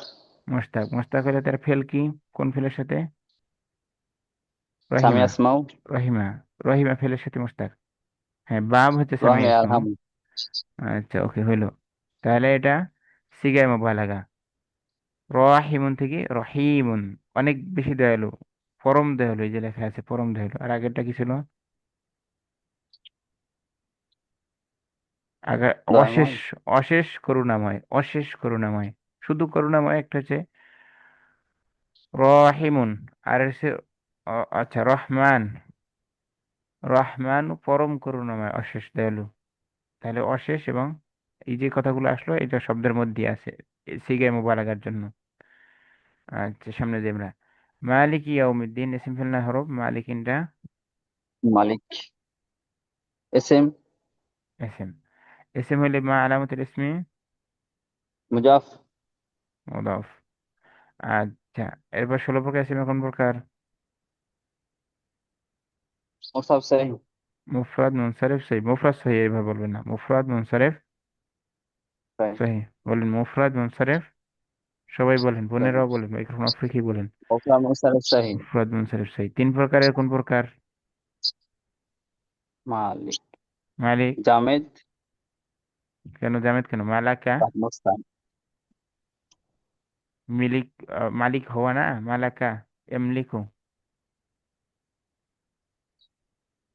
মুশতাক? মুশতাক হলে তার ফেল কি? কোন ফেলের সাথে? সামি রহিমা। আসমাউ। রহিমা। রহিমা ফেলের সাথে মুশতাক। হ্যাঁ, বাব হচ্ছে সামি রহমে ইসলাম। আরহাম। আচ্ছা, ওকে হইলো। তাহলে এটা সিগায় মুবালাগা। রহিমুন থেকে রহিমুন, অনেক বেশি দয়ালু, পরম দয়ালু। এই যে লেখা আছে পরম দয়ালু। আর আগেরটা কি ছিল? আগে অশেষ। দয়াময়। অশেষ করুণাময়, অশেষ করুণাময়। শুধু করুণাময় একটা হচ্ছে রহিমুন। আর হচ্ছে আচ্ছা, রহমান। রহমান পরম করুণাময়, অশেষ দয়ালু। তাহলে অশেষ এবং এই যে কথাগুলো আসলো এটা শব্দের মধ্যে আছে সিগায় মুবালাগার জন্য। আচ্ছা, সামনে যে আমরা মালিক ইয়াউমিদ্দিন, ইসম ফিল না হরফ, মালিকিনটা মালিক। اسم. اسم. اسم হলে মা আলামতুল ইসমি مضاف. মুদাফ। আচ্ছা, এরপর 16 প্রকার ইসিম কোন প্রকার? مصاب صحيح. মুফরাদ মুনসারিফ সহি। মুফরাদ সহি এইভাবে বলবেন না, মুফরাদ মুনসারিফ صحيح. সহি বলেন। মুফরাদ মুনসারিফ সবাই বলেন, صحيح. বোনেরাও বলেন, মাইক্রোফোন অফ রেখে বলেন। مفرد منصرف صحيح. মুফরাদ মুনসারিফ সহি। 3 প্রকারের কোন প্রকার? مالك. মালিক। جامد. কেন জামেদ কেন? মালাকা مستعمل. মিলিক, মালিক হওয়া না, মালাকা এমলিকু।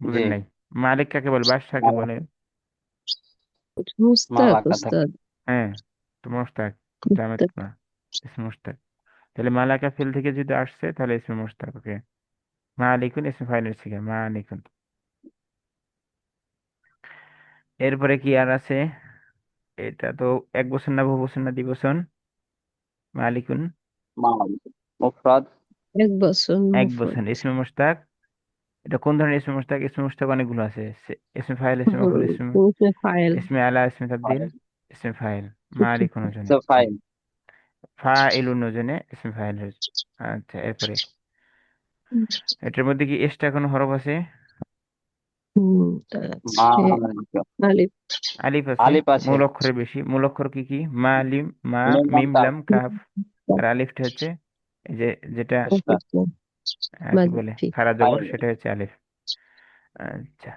বুঝেন جي. নাই? মালিক কাকে বলে? বাদশাকে বলে। মুস্তাক মালাকা থাকে। উস্তাদ। হ্যাঁ, তো মুশতাক, জামেদ মুস্তাক। না, ইসমে মুশতাক। তাহলে মালাকা ফিল থেকে যদি আসছে তাহলে ইসমে মুশতাক। ওকে, মালিকুন ইসমে ফাইলের সিগা, মালিকুন। এরপরে কি আর আছে? এটা তো এক বছর না, বহু বছর না, দ্বিবচন? মালিকুন مالك. مفرد. এক বছর এক মুফরদ। বছর ইসমে মুশতাক। এটা কোন ধরনের ইসমে মুশতাক? ইসমে মুশতাক অনেকগুলো আছে। ইসমে ফাইল, ইসমে মাফউল, ইসমে ইসমে ফাইল। ইসমে আলা, ইসমে তাবদীল, فاعل. ইসমে ফাইল। মালিকুন ওজনে, فاعل. ফাইলুন ওজনে ইসমে ফাইল হয়েছে। আচ্ছা, এরপরে এটার মধ্যে কি এক্সট্রা কোনো হরফ আছে? আছে مالك. আলিফ। আলিফ আছে। আলিফ আছে। মূল অক্ষরে বেশি। মূল অক্ষর কি কি? মা, লিম, মা, মিম লাম মিম, কাফ। লাম, কাফ। আর আলিফটা হচ্ছে এই যে, যেটা একটা। কি বলে, মাদ্দি। খাড়া জবর, ফাইল। সেটা হচ্ছে আলিফ। আচ্ছা,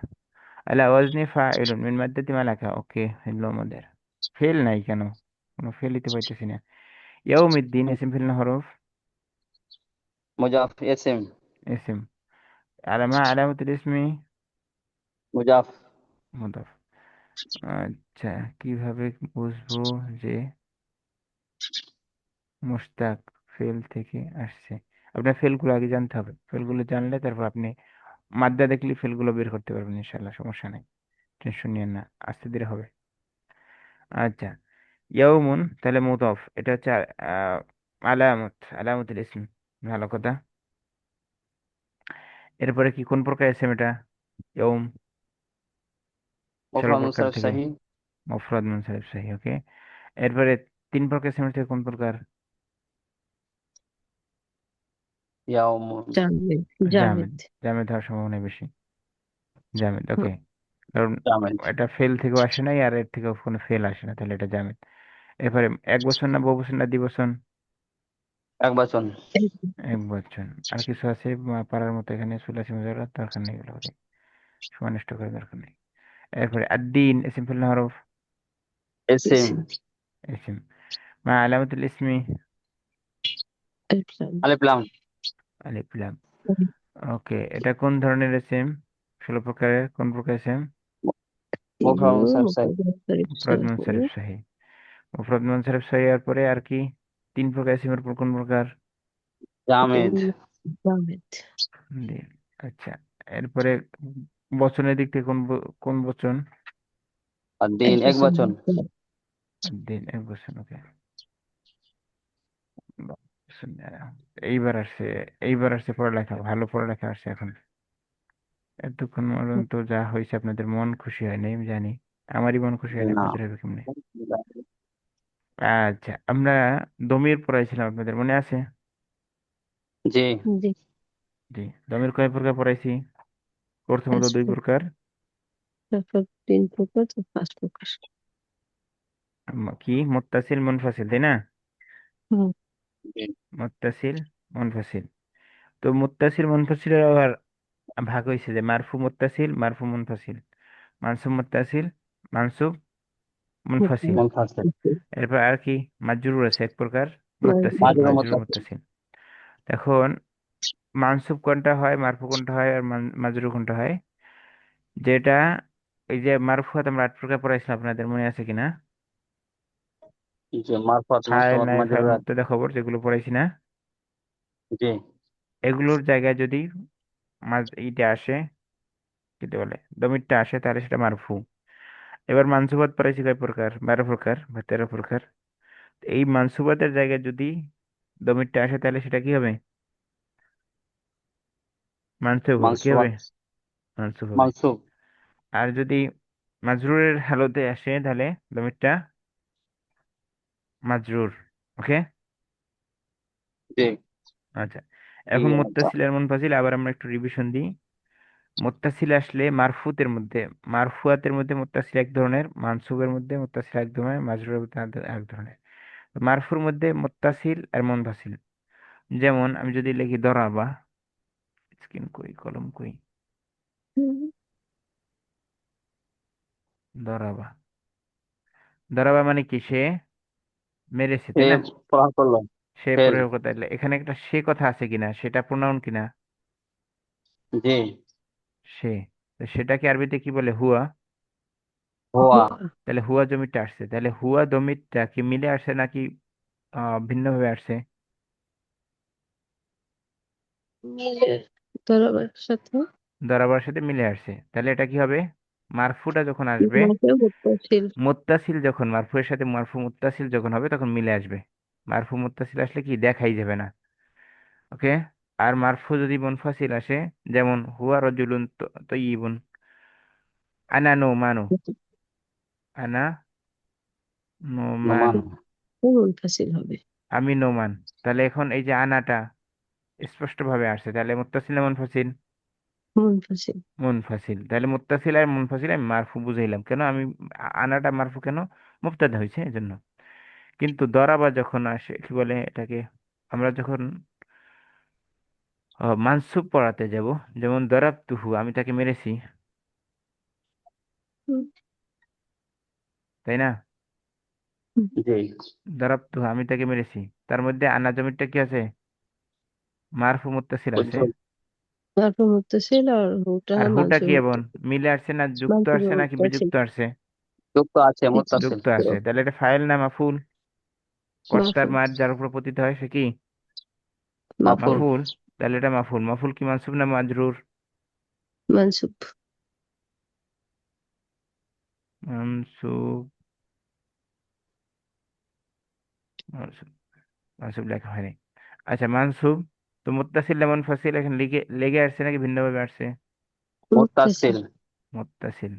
আলা ওয়াজনি ফাইলুন মিন মাদ্দাতি মালাকা। ওকে, হলো আমাদের। ফেল নাই কেন? কোনো ফেলই তো পাইতেছি না। ইয়াউমিদ্দিন ইসিম ফেল না হরফ? মুজাফ ইসম। ইসিম। আলামা আলামাতুল ইসমি মুজাফ। মুদাফ। আচ্ছা, কিভাবে বুঝবো যে মুশতাক ফেল থেকে আসছে? আপনার ফেলগুলো আগে জানতে হবে। ফেলগুলো জানলে তারপর আপনি মাদ্দা দেখলে ফেলগুলো বের করতে পারবেন ইনশাল্লাহ, সমস্যা নেই। টেনশন নিয়েন না, আস্তে ধীরে হবে। আচ্ছা, ইয়াউমুন তাহলে মুদাফ, এটা হচ্ছে আহ, আলামতুল ইসম। ভালো কথা। এরপরে কি কোন প্রকার ইসম এটা? ইয়াউম, 16 মুফরদ প্রকার মুনসারিফ থেকে সাহি। মুফরাদ মুনসারিফ সহি। ওকে, এরপরে 3 প্রকার ইসম থেকে কোন প্রকার? ইয়াউমুন। জামেদ। জামেদ। জামেদ। জামেদ হওয়ার সম্ভাবনা বেশি। জামেদ, ওকে। কারণ জামেদ। এটা ফেল থেকেও আসে নাই, আর এর থেকেও কোনো ফেল আসে না, তাহলে এটা জামেদ। এরপরে এক বছর না, বহু বছর না, দ্বিবচন? এক বচন। এক বছর। আর কিছু আছে পারার মতো? এখানে সুলাসি মুজারাদ দরকার নেই, এগুলো ওকে, সময় নষ্ট করার দরকার নেই। এরপরে আদ্দিন ইসিম ফেল না হরফ? ইসম। ইসম। ইসিম। মা আলামাতুল ইসমি আলিফ লাম। আলিফ লাম। আলিফ লাম। ওকে, এটা কোন ধরনের ইসিম? 16 প্রকারের কোন প্রকার ইসিম? মুফরদ তিনু মুনসারিফ সাহি। মুফরদ মুনসারিফ মুফরাদ সহি। মুনসারিফ সহি। মুফরাদ মুনসারিফ সহি এর পরে আর কি? 3 প্রকার ইসিমের পর কোন প্রকার? জামেদ। জামেদ। জি। আচ্ছা, এরপরে বচনের দিক থেকে কোন কোন বচন? আর এক দিন এক বছর বচন। মুফরদ। দিন এক বচন। ওকে, এইবার আসছে, এইবার আসছে পড়ালেখা, ভালো পড়ালেখা আসছে এখন। এতক্ষণ পর্যন্ত যা হয়েছে আপনাদের মন খুশি হয় নাই আমি জানি, আমারই মন খুশি হয় না, না। আপনাদের হবে কেমনে? আচ্ছা, আমরা দমির পড়াইছিলাম, আপনাদের মনে আছে? জি। জি। জি। দমির কয় প্রকার পড়াইছি? প্রথমত পাঁচ 2 প্রকার। তারপর 3 প্রকার, তো 5 প্রকার। কি, মুত্তাসিল মুনফাসিল, তাই না? হুম। জি। মুত্তাসিল মুনফাসিল। তো মুত্তাসিল মুনফাসিলের আবার ভাগ হয়েছে যে মারফু মুত্তাসিল, মারফু মুনফাসিল, মানসুব মুত্তাসিল, মানসুব মুনফাসিল। মুনফাসিল। এরপর আর কি? মাজরুর আছে 1 প্রকার, মুত্তাসিল, মাজরুর মাজরুর মুত্তাসিল। মুত্তাসিল। এখন মানসুব কোনটা হয়, মারফু কোনটা হয়, আর মাজরুর কোনটা হয়? যেটা এই যে মারফুয়াত আমরা 8 প্রকার পড়াইছিলাম, আপনাদের মনে আছে কিনা? জি, মারফাত ফাইল, মাসুবাত নাই ফাইল, মাজরুরাত। মুবতাদা, খবর, যেগুলো পড়াইছি না? জি। এগুলোর জায়গায় যদি ইটা আসে, কি বলে, দমিরটা আসে, তাহলে সেটা মারফু। এবার মানসুবাত পড়াইছি কয় প্রকার? 12 প্রকার বা 13 প্রকার। এই মানসুবাতের জায়গায় যদি দমিরটা আসে তাহলে সেটা কি হবে? মানসুব হবে। কি হবে? মানসুবাত। মানসুব হবে। মানসুব। আর যদি মাজরুরের হালতে আসে তাহলে দমিরটা মাজরুর। ওকে। জি। আচ্ছা, এখন ইয়াকা। মুত্তাসিল আর মুনফাসিল আবার আমরা একটু রিভিশন দিই। মুত্তাসিল আসলে মারফুতের মধ্যে, মারফুয়াতের মধ্যে মুত্তাসিল এক ধরনের, মানসুবের মধ্যে মুত্তাসিল এক ধরনের, মাজরুরের মধ্যে এক ধরনের। মারফুর মধ্যে মুত্তাসিল আর মুনফাসিল। যেমন আমি যদি লিখি দরাবা, স্ক্রিন কই, কলম কই, দরাবা। দরাবা মানে কি? সে মেরেছে, এ তাই না? প্রহার করলো। সে ফেল। প্রয়োগ করতে, এখানে একটা সে কথা আছে কিনা, সেটা প্রোনাউন কিনা? জি। সে। তো সেটাকে আরবিতে কি বলে? হুয়া। হুয়া। হুয়া। তাহলে হুয়া জমিটা আসছে, তাহলে হুয়া জমিটা কি মিলে আসছে নাকি ভিন্নভাবে আসছে? মিলে ধরাবার সাথে দরাবার সাথে মিলে আসছে, তাহলে এটা কি হবে? মারফুটা যখন আসবে, মাঝে মুত্তাসিল। মুত্তাসিল যখন মারফুয়ের সাথে মারফু মুত্তাসিল যখন হবে তখন মিলে আসবে। মারফু মুত্তাসিল আসলে কি দেখাই যাবে না। ওকে। আর মারফু যদি মুনফাসিল আসে, যেমন হুয়া রজুলুন তয়্যিবুন, আনা নো মানো, আনা নোমান, নোমান। মুনফাসিল হবে। আমি নোমান। তাহলে এখন এই যে আনাটা স্পষ্ট ভাবে আসছে, তাহলে মুত্তাসিল না মুনফাসিল? মুনফাসিল। মুনফাসিল। তাহলে মুত্তাসিল আর মুনফাসিল আমি মারফু বুঝাইলাম কেন, আমি আনাটা মারফু কেন? মুবতাদা হয়েছে এজন্য। কিন্তু দরাবা যখন আসে, কি বলে এটাকে, আমরা যখন মানসুব পড়াতে যাব, যেমন দরাবতুহু, আমি তাকে মেরেছি, হুম, তাই না? হুম। জি। দরাবতুহু, আমি তাকে মেরেছি। তার মধ্যে আনা জমিরটা কি আছে? মারফু মুত্তাসিল আছে। উজ্জ্বল। তারপর মুত্তাসিল আর হুটা আর হুটা কি মানসুব এবং মুত্তাসিল। মিলে আসছে না যুক্ত মানসুব আসছে নাকি মুত্তাসিল। বিযুক্ত আসছে? যুক্ত আছে মুত্তাসিল। যুক্ত আসে, তাহলে এটা ফাইল না মাফুল? কর্তার মাফুল। মার যার উপর পতিত হয় সে কি? মাফুল। মাফুল। মাফুল। তাহলে এটা মাফুল। মাফুল কি মানসুব না মাজরুর? মানসুব। মানসুব। মানসুব। মানসুব লেখা হয়নি। আচ্ছা, মানসুব। তো মুত্তাসিল লেমন ফাসিল এখানে লেগে লেগে আসছে নাকি ভিন্নভাবে আসছে? মুত্তাসিল। মুত্তাসিল। মুত্তাসিল।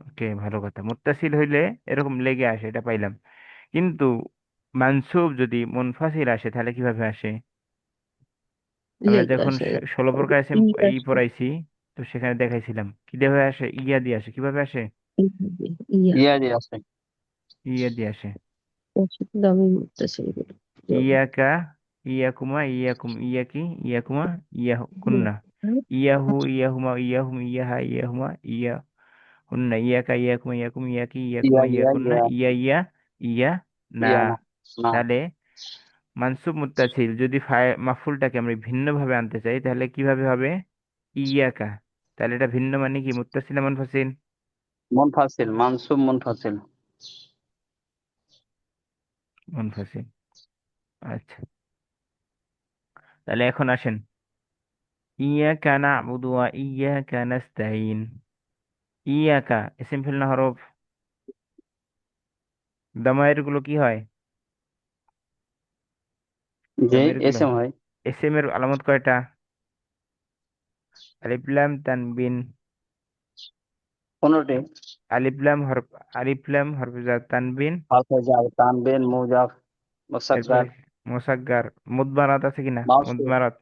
ওকে, ভালো কথা। মুত্তাসিল হইলে এরকম লেগে আসে, এটা পাইলাম। কিন্তু মানসুব যদি মুনফাসিল আসে তাহলে কিভাবে আসে? আমরা লেগে যখন আসে। 16 প্রকার ই ই আসে। পড়াইছি, তো সেখানে দেখাইছিলাম কি দিয়ে আসে, ইয়া দিয়ে আসে। কিভাবে আসে? এইভাবে। ইয়া। ইয়া দিয়ে আছে। ইয়া দিয়ে আসে। তার সাথে দামি মুত্তাসিল গুলো যোগ। ইয়াকা, ইয়াকুমা, ইয়াকুম, ইয়াকি, ইয়াকুমা, হুম। ইয়াকুন্না, ইয়াহু, ইয়াহুমা, ইয়াহুম, ইয়াহা, ইয়াহুমা, ইয়াহুন্না, ইয়াকা, ইয়াকুমা, ইয়াকুম, ইয়াকি, ইয়া ইয়াকুমা, ইয়া ইয়াকুন্না, ইয়া। ইয়া ইয়া, ইয়া না। ইয়া না। না। তাহলে মানসুব মুত্তাসিল যদি মাফুলটাকে আমরা ভিন্ন ভাবে আনতে চাই তাহলে কিভাবে হবে? ইয়াকা। তাহলে এটা ভিন্ন মানে কি, মুত্তাসিল না মুনফাসিল? মুনফাসিল। মানসুব মুনফাসিল। মুনফাসিল। আচ্ছা, তাহলে এখন আসেন, ইয়াকা না'বুদু ওয়া ইয়াকা নাস্তাইন। ইয়াকা ইসিম ফিল না হরফ? দামায়ের গুলো কি হয়? জি। দামায়ের গুলো এসএম হয়। এসএম এর আলামত কয়টা? আলিফ লাম তানবিন। 15টি। আলিফ লাম হরফ, আলিফ লাম হরফ jar, তানবিন। হালকা যায় তানবিন মুজাফ এরপরে মুসাগগার। মোসাগ্গার। মুদমারাত আছে কিনা? মাউসুফ। মুদমারাত।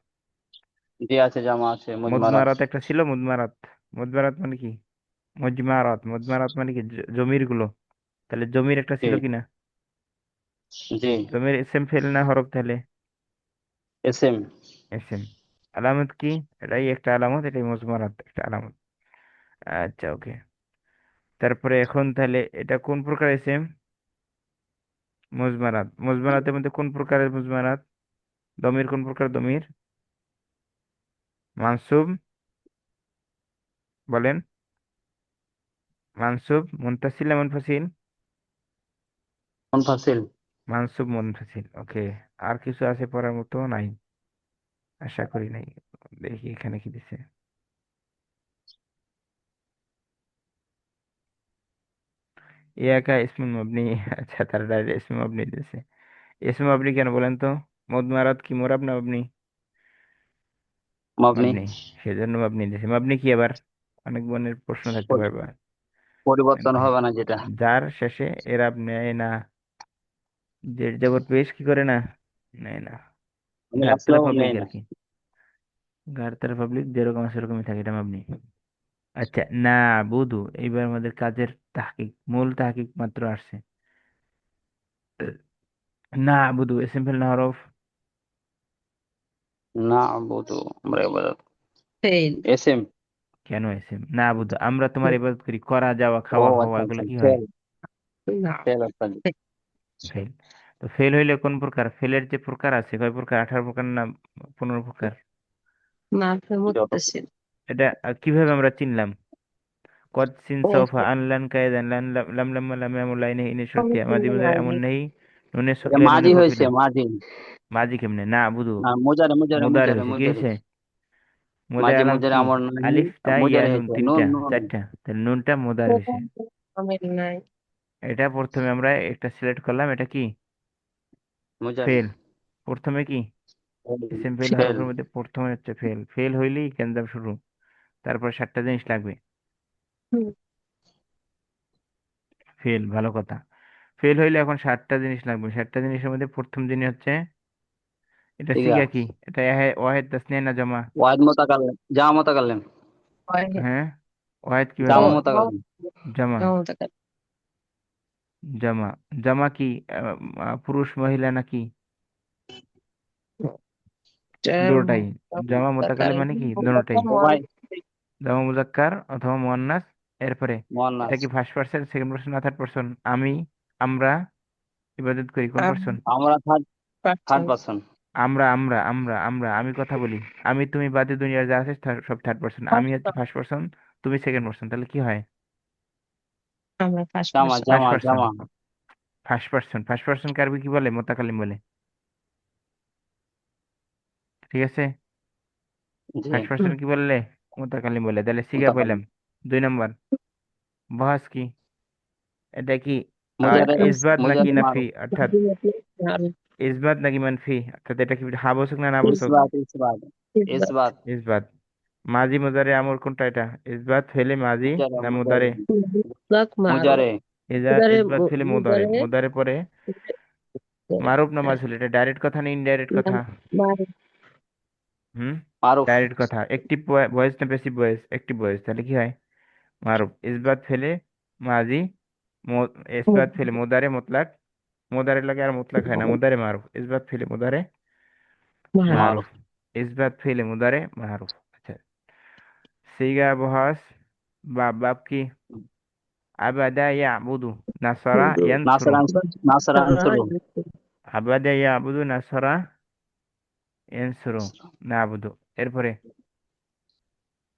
জি আছে, জামা আছে, মুজমারাত। মুদমারাত একটা ছিল, মুদমারাত। মুদমারাত মানে কি? মুজমারাত, মুদমারাত মানে কি? জমির গুলো। তাহলে জমির একটা জি। ছিল কিনা? জি। জমির এসএম ফেল না হরফ তাহলে? এসএম। এসএম। আলামত কি? এটাই একটা আলামত, এটাই মুজমারাত একটা আলামত। আচ্ছা, ওকে। তারপরে এখন তাহলে এটা কোন প্রকার এসএম? মুজমারাত। মুজমারাতের মধ্যে কোন প্রকারের মুজমারাত? দমির কোন প্রকার দমির? মানসুব। বলেন। মানসুব মুনতাসিল না মুনফাসিল? মুনফাসিল। মানসুব মুনফাসিল। ওকে। আর কিছু আছে পড়ার মতো? নাই, আশা করি নাই। দেখি এখানে কি দিছে। ইয়াকা ইসমুল মাবনি। আচ্ছা, তার ডাইরেক্ট ইসমুল মাবনি দিছে। ইসমুল মাবনি কেন বলেন তো? মুদমারাত কি মুরাব না মাবনি? মাবনি। মাবনি, সেজন্য মাবনি দিয়েছে। মাবনি কি আবার? অনেক ধরনের প্রশ্ন থাকতে পরি- পারবে। পরিবর্তন হবে না যেটা। যার শেষে এরাব নেয় না, জের জবর পেশ কি করে না, নেয় না। মানে গার আসলেও তরফ পাবলিক নেই আর না। কি, গার তরফ পাবলিক যেরকম আছে সেরকমই থাকে, এটা মাবনি। আচ্ছা, না বুধু, এইবার আমাদের কাজের তাহকিক, মূল তাহকিক মাত্র আসছে। না বুধু এসএম ফেল না হরফ। না বুধু আমরা ইবাদত। ফেল। S M. কেন এসএম? না বুধু আমরা তোমার ইবাদত করি, করা যাওয়া ও খাওয়া হওয়া আচ্ছা এগুলো আচ্ছা, কি হয়? ফেল। না। ফেল অর্থাৎ। ফেল। তো ফেল হইলে কোন প্রকার? ফেলের যে প্রকার আছে, কয় প্রকার? 18 প্রকার না 15 প্রকার? না ফেল যত মুত্তাসিল। এটা কিভাবে আমরা চিনলাম? কদ সিন ও সৌফা আনলান কায়দান লান লাম লাম লাম লাম লাম লাইনে ইনে শর্তিয়া মাদি মুজারি আমন নেই, নুনে এটা সকিলা নুনে মাঝি হয়েছে, কফিলা। মাঝি। মাজি কেমনে? না বুধু না, মুজারে মুজারে মুদারে মুজারে হয়েছে, কি মুজারে। হয়েছে? মুদারে মাঝি আলাম মুজারে কি? আমর নাহি। আলিফ তা ইয়া মুজারে নুন, হয়েছে, নুন তিনটা নুন। চারটা, তাহলে নুনটা মুদার হয়েছে। আমের নাই। এটা প্রথমে আমরা একটা সিলেক্ট করলাম, এটা কি? মুজারে। ফেল। প্রথমে কি? SM fail fail. হরফের মধ্যে প্রথমে হচ্ছে ফেল। ফেল হইলেই ক্যান্সার শুরু। তারপর 7টা জিনিস লাগবে। হুম, ফেল, ভালো কথা। ফেল হইলে এখন 7টা জিনিস লাগবে। 7টা জিনিসের মধ্যে প্রথম জিনিস হচ্ছে, এটা ঠিক সিগা আছে। কি? এটা ওয়াহেদ তাসনিয়া না জমা? ওয়াহিদ মোতাকাল্লিম, জামা মোতাকাল্লিম। হয় না। হ্যাঁ, ওয়াহেদ ও কিভাবে? জামা ও মোতাকাল্লিম। জমা। জমতাকাল। জমা। জমা কি? পুরুষ মহিলা নাকি? দুটোটাই। জমা মোতাকাল্লিম জমতাকাল। মানে কি? দুটোটাই। সবাই জমা মুজাক্কার অথবা মুয়ান্নাস। এরপরে এটা মুয়ান্নাস। কি ফার্স্ট পারসন, সেকেন্ড পারসন না থার্ড পারসন? আমি, আমরা ইবাদত করি, কোন পারসন? আমরা থার্ড। Third person. পারসন। আমরা আমি কথা বলি, আমি তুমি বাদে দুনিয়ার যা আছে সব থার্ড পারসন। আমি হচ্ছে ফার্স্ট পারসন, তুমি সেকেন্ড পারসন, তাহলে কি হয়? আমরা ফার্স্ট জামা পার্সন। ফার্স্ট জামা পারসন। জামা। ফার্স্ট পারসন কারবি কি বলে? মোতাকাল্লিম বলে। ঠিক আছে, জি। ফার্স্ট পারসন কি বললে? মোতাকাল্লিম বলে। তাহলে সিগা মোতাকাল্লিম। পাইলাম। 2 নম্বর, বহাস কি? এটা কি মুজারে। ইসবাত নাকি মুজারে নাফি? মারুফ। অর্থাৎ ইসবাত নাকি মানফি? অর্থাৎ এটা কি হাবসক না নাবসক? ইসবাত ইসবাত। ইসবাত। ইসবাত। মাজি মুজারে আমর কোনটা এটা? ইসবাত ফেলে মাজি মুজারে না মুজারে। মুদারে? মুতলাক মারুফ। মুজারে। ইসবাত ফেলে মুদারে, মুদারে মুদারে পরে মারুফ না মাজহুল? এটা ডাইরেক্ট কথা না ইনডাইরেক্ট কথা? মারুফ। হুম, মারুফ। ডাইরেক্ট কথা। একটিভ ভয়েস না প্যাসিভ ভয়েস? একটিভ ভয়েস, তাহলে কি হয়? মারুফ। ইসবাত ফেলে মাজি, ইসবাত ফেলে মুদারে মুতলাক, মুদারে লাগে আর মুতলাক হয় না, মুদারে মারুফ। ইসবাত ফেলে মুদারে মারুফ। মারুফ। মারুফ। ইসবাত ফেলে মুদারে মারুফ। আচ্ছা, সিগা বহাস, বাব কি? আবাদা ইয়াবুদু, নাসারা হুদু। ইয়ানসুরু। নাসরান। নাসরান সারা শুরু। আবাদা ইয়াবুদু নাসারা ইয়ানসুরু, নাবুদু। এরপরে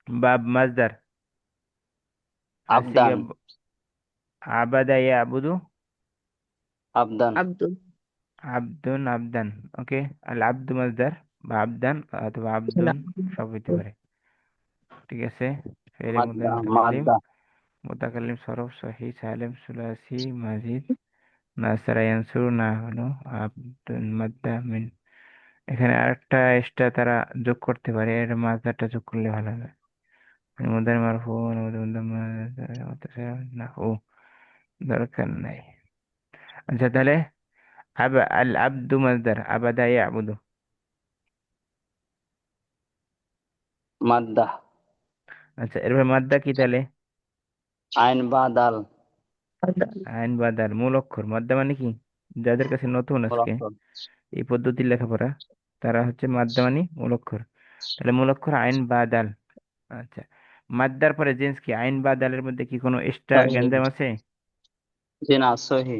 বাব মাজদার, সিগা আবদান। আবাদা ইয়াবুদু আবদান। আব্দুল। আবদুন আবদান। ওকে, আল আব্দু মাজদার বা আবদান অথবা আবদুন, সালাম। সব হইতে পারে। ঠিক আছে, ফেলে মুদারি মাদ্দা মুতাকাল্লিম, মাদ্দা। মুতাকাল্লিম সরফ সহি সালেম সুলাসি মাজিদ, নাসারা ইয়ানসুরু না হলো আবদুন মাদ্দা মিন। এখানে আরেকটা এক্সট্রা তারা যোগ করতে পারে, এর মাঝটা যোগ করলে ভালো হবে। মুদারি মারফু না, ও দরকার নাই। আচ্ছা তাহলে আল আব্দু মাজদার, আবাদা ইয়াবুদু। মাদ্দা। আচ্ছা, এরপর মাদ্দা কি তাহলে? আইন বা দাল। আদাল। আইন বা দাল, মূল অক্ষর। মাদ্দা মানে কি? যাদের কাছে নতুন আজকে মুরাক্কাব। এই পদ্ধতির লেখাপড়া, তারা হচ্ছে মাদ্দা মানে মূল অক্ষর। তাহলে মূল অক্ষর আইন বা দাল। আচ্ছা, মাদ্দার পরে জেন্স কি? আইন বা দালের মধ্যে কি কোনো এক্সট্রা সহি। গ্যাঞ্জাম আছে? জি না, সহি।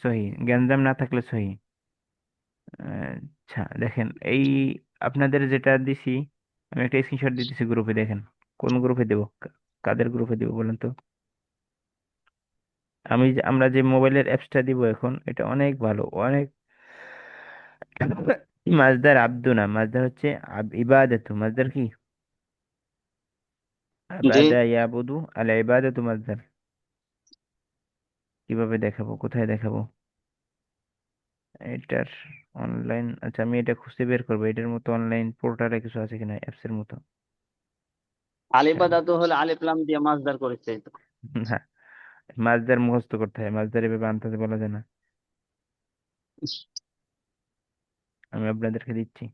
সহি, গ্যাঞ্জাম না থাকলে সহি। আচ্ছা দেখেন, এই আপনাদের যেটা দিছি, আমি একটা স্ক্রিনশট দিতেছি গ্রুপে, দেখেন কোন গ্রুপে দেবো, কাদের গ্রুপে দেবো বলেন তো? আমরা যে মোবাইলের অ্যাপসটা দিব এখন, এটা অনেক ভালো, অনেক। মাজদার আব্দু না, মাজদার হচ্ছে ইবাদাতু। মাজদার কি? জি। আবাদা ইয়াবুদু, আল ইবাদাতু মাজদার। কিভাবে দেখাবো, কোথায় দেখাবো? এটার অনলাইন, আচ্ছা আমি এটা খুঁজে বের করবো এটার মতো অনলাইন পোর্টালে কিছু আছে কিনা অ্যাপস এর মতো। আলিফা ধাতু হলে আলিফ লাম দিয়ে মাসদার করেছে তো। না, মাছদার মুখস্থ করতে হয়, মাছদার এভাবে আনতে বলা যায় না। আমি আপনাদেরকে দিচ্ছি।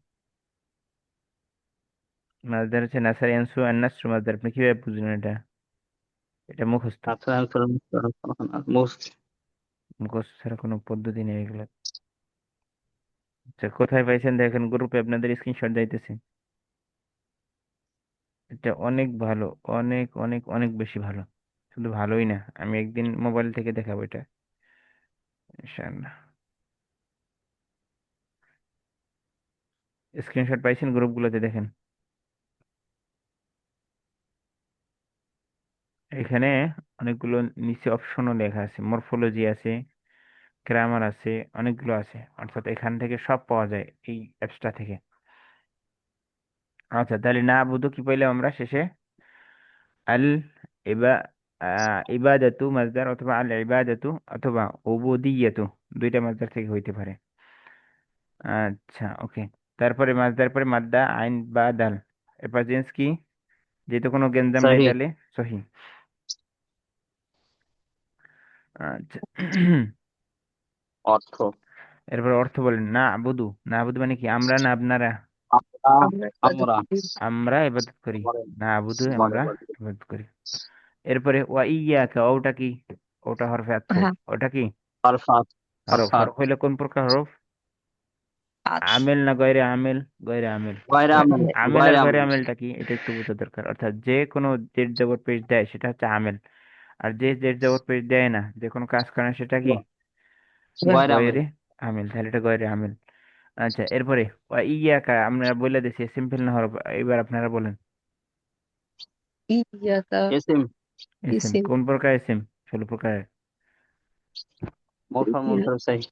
মাছদার হচ্ছে নাসার ইয়ানসু আর নাসরু মাছদার। আপনি কিভাবে বুঝলেন এটা? এটা মুখস্থ, আচ্ছা আনসার মুস মুখস্থ ছাড়া কোনো পদ্ধতি নেই এগুলো। আচ্ছা কোথায় পাইছেন দেখেন, গ্রুপে আপনাদের স্ক্রিনশট যাইতেছে। এটা অনেক ভালো, অনেক অনেক অনেক বেশি ভালো। শুধু ভালোই না, আমি একদিন মোবাইল থেকে দেখাবো এটা ইনশাআল্লাহ। স্ক্রিনশট পাইছেন গ্রুপগুলোতে দেখেন। এখানে অনেকগুলো নিচে অপশনও লেখা আছে, মরফোলজি আছে, গ্রামার আছে, অনেকগুলো আছে, অর্থাৎ এখান থেকে সব পাওয়া যায় এই অ্যাপসটা থেকে। আচ্ছা তাহলে না বুধ কি পাইলাম আমরা শেষে? আল ইবা ইবাদাতু মাসদার, অথবা আল ইবাদাতু, অথবা উবুদিয়াতু, দুইটা মাসদার থেকে হইতে পারে। আচ্ছা ওকে। তারপরে মাসদার পরে মাদ্দা আইন বা দাল, এরপর জিন্স কি? যেহেতু কোনো গেঞ্জাম নাই সহি তাহলে সহি। আচ্ছা অর্থ। এরপর অর্থ বলেন। না আবুদু, না আবুদু মানে কি? আমরা না আপনারা? আমরা আমরা ইবাদত আমরা করি। আমরা ইবাদত করি। বলেন না আবুদু বলেন আমরা বলেন। ইবাদত করি। এরপরে ওয়া ইয়াকা, ওটা কি? ওটা হরফে আতফ, হ্যাঁ, ওটা কি? অরফাত হরফ। অরফাত হরফ হইলে কোন প্রকার হরফ? আজ আমেল না গয়রে আমেল? গয়রে আমেল। গয়রা আমেল আমেল আর গয়রা গয়রে আমেল আমেলটা কি এটা একটু বোঝা দরকার। অর্থাৎ যে কোনো জেড জবর পেশ দেয় সেটা হচ্ছে আমেল, আর যে জেড জবর পেশ দেয় না, যে কোনো কাজ করে না, সেটা কি? গয়রা আমেল গয়রে আমেল। তাহলে এটা গয়রে আমেল। আচ্ছা এরপরে ওয়া ইয়াকা আমরা বলে দিছি সিম্পল না হরফ, এবার আপনারা বলেন। ইয়াকা এসিম এসএম ইসিম কোন প্রকার এসএম? 16 প্রকার। মুরফা মুনসাব সহি।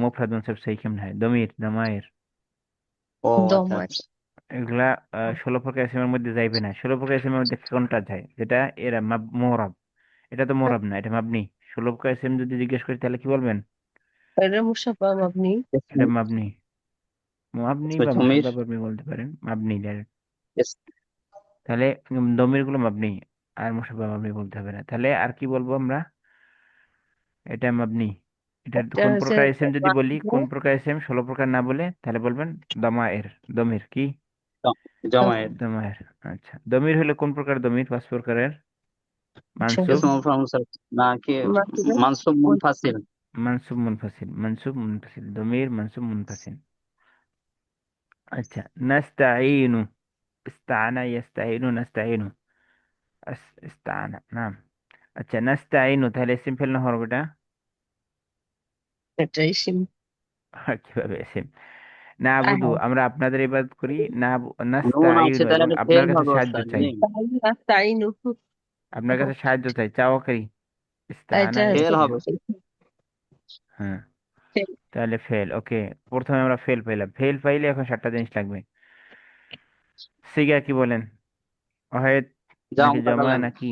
মুফরাদ মুনসাব সেই কেমন হয়? দমির, জামায়ের, ও আচ্ছা দমায় আচ্ছা। এগুলা 16 প্রকার এসএমের মধ্যে যাইবে না। 16 প্রকার এসএমের মধ্যে কোনটা যায়? যেটা এরা মোরাব। এটা তো মোরাব না, এটা মাবনি। 16 প্রকার এসএম যদি জিজ্ঞেস করি তাহলে কি বলবেন? এটা মুসাফা মাবনি এটা মাবনি। মাবনি ইসমে বা জমির মুসাদ্দা আপনি বলতে পারেন, মাবনি direct। তাহলে দমির গুলো মাবনি, আর মুসাদ্দা মাবনি বলতে হবে না। তাহলে আর কি বলবো আমরা? এটা মাবনি। এটা এটা কোন হচ্ছে প্রকার এসএম যদি বলি, কোন মাবনি, প্রকার এসএম? 16 প্রকার না বলে তাহলে বলবেন দমায়ের। দমির কি? জমায়ের দমায়ের। আচ্ছা দমির হলে কোন প্রকার দমির? 5 প্রকারের। মানসুব, ইসমে মুরফা মুনসাব না কি মাসুদা মানসুব মুনফাসিল মানসুব মুনফাসিল, মানসুব মুনফাসিল, দমির মানসুব মুনফাসিল। আচ্ছা নাস্তাইনু, ইস্তানা ইয়াস্তাইনু নাস্তাইনু, ইস্তানা নাম। আচ্ছা নাস্তাইনু তাহলে সিম্পল না হরফ এটা? এটা ইসিম কিভাবে সিম? না বুধু আমরা আপনাদের ইবাদত করি। না নুন আছে নাস্তাইনু, তাহলে এবং একটা আপনার ফেল কাছে হবে সাহায্য ওস্তাদ চাই। নেই। তাইনু আপনার কাছে সাহায্য চাই, চাওয়া করি। ইস্তানা এটা ফেল হবে। ইয়াস্তাইনু। হ্যাঁ তাহলে ফেল। ওকে, প্রথমে আমরা ফেল পাইলাম। ফেল পাইলে এখন 7টা জিনিস লাগবে। সিগা কি বলেন? ওয়াহেদ যাও নাকি জমা মুতাকাল্লিম নাকি?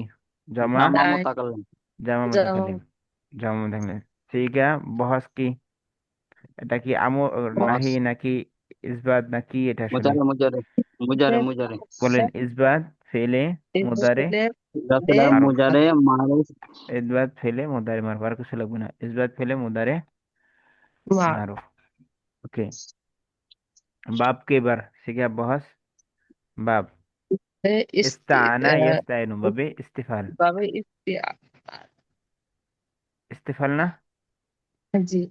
জমা। জামা মুতাকাল্লিম জামা মুতাকাল্লিম। জামা মুতাকাল্লিম। সিগা বহস কি? এটা কি বস নাহি নাকি ইসবাত নাকি? এটা আসলে মুজারে মুজারে মুজারে মুজারে বলেন। ইসবাত ফেলে মুদারে রাফিলা মারুফ। মুজারে মারুফ ইসবাত ফেলে মুদারে মারুফ, আর কিছু লাগবে না। ইসবাত ফেলে মুদারে মারুফ। ওকে, বাপ के বার সিগা বহস। বাপ ইস্তানা ইয়াস্তাইনু, বাবে ইস্তিফাল। বাবে ইস্তিফাল না? জি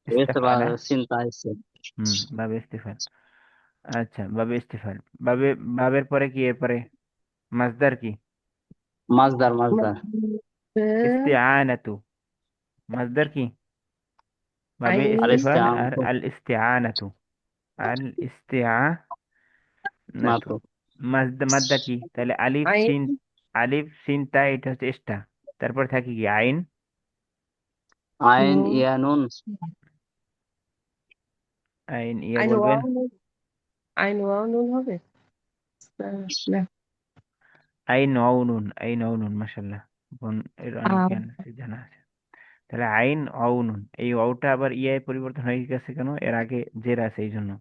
ইস্তেফালা। চিন্তা আছে বাবে ইস্তিফাল। আচ্ছা বাবে ইস্তিফাল। বাবে, বাবের পরে কি? এরপরে মাসদার কি? মাসদার মাসদার ইস্তিআনাতু। মাসদার কি? বাবে আইন আর ইস্তিফাল ইস্তেআন আর আল ইস্তিআনাতু। আল ইস্তিআনাতু। নাতো মাদ্দা কি তাহলে? আলিফ আইন সিন, আলিফ সিন তা, এটা হচ্ছে ইস্টা। তারপর থাকে কি? আইন। আইন নুন ইয়া নুন আইন ইয়া আইন বলবেন। ওয়াও নুন আইন ওয়াও নুন হবে না আইন ওয়াও নুন, আইন ওয়াও নুন, মাশাআল্লাহ। বোন এর অনেক জ্ঞান আছে, জানা আছে। তাহলে আইন অউ নুন, এই অউটা আবার ইয়ায় পরিবর্তন হয়ে গেছে কেন? এর আগে জের আছে এই জন্য।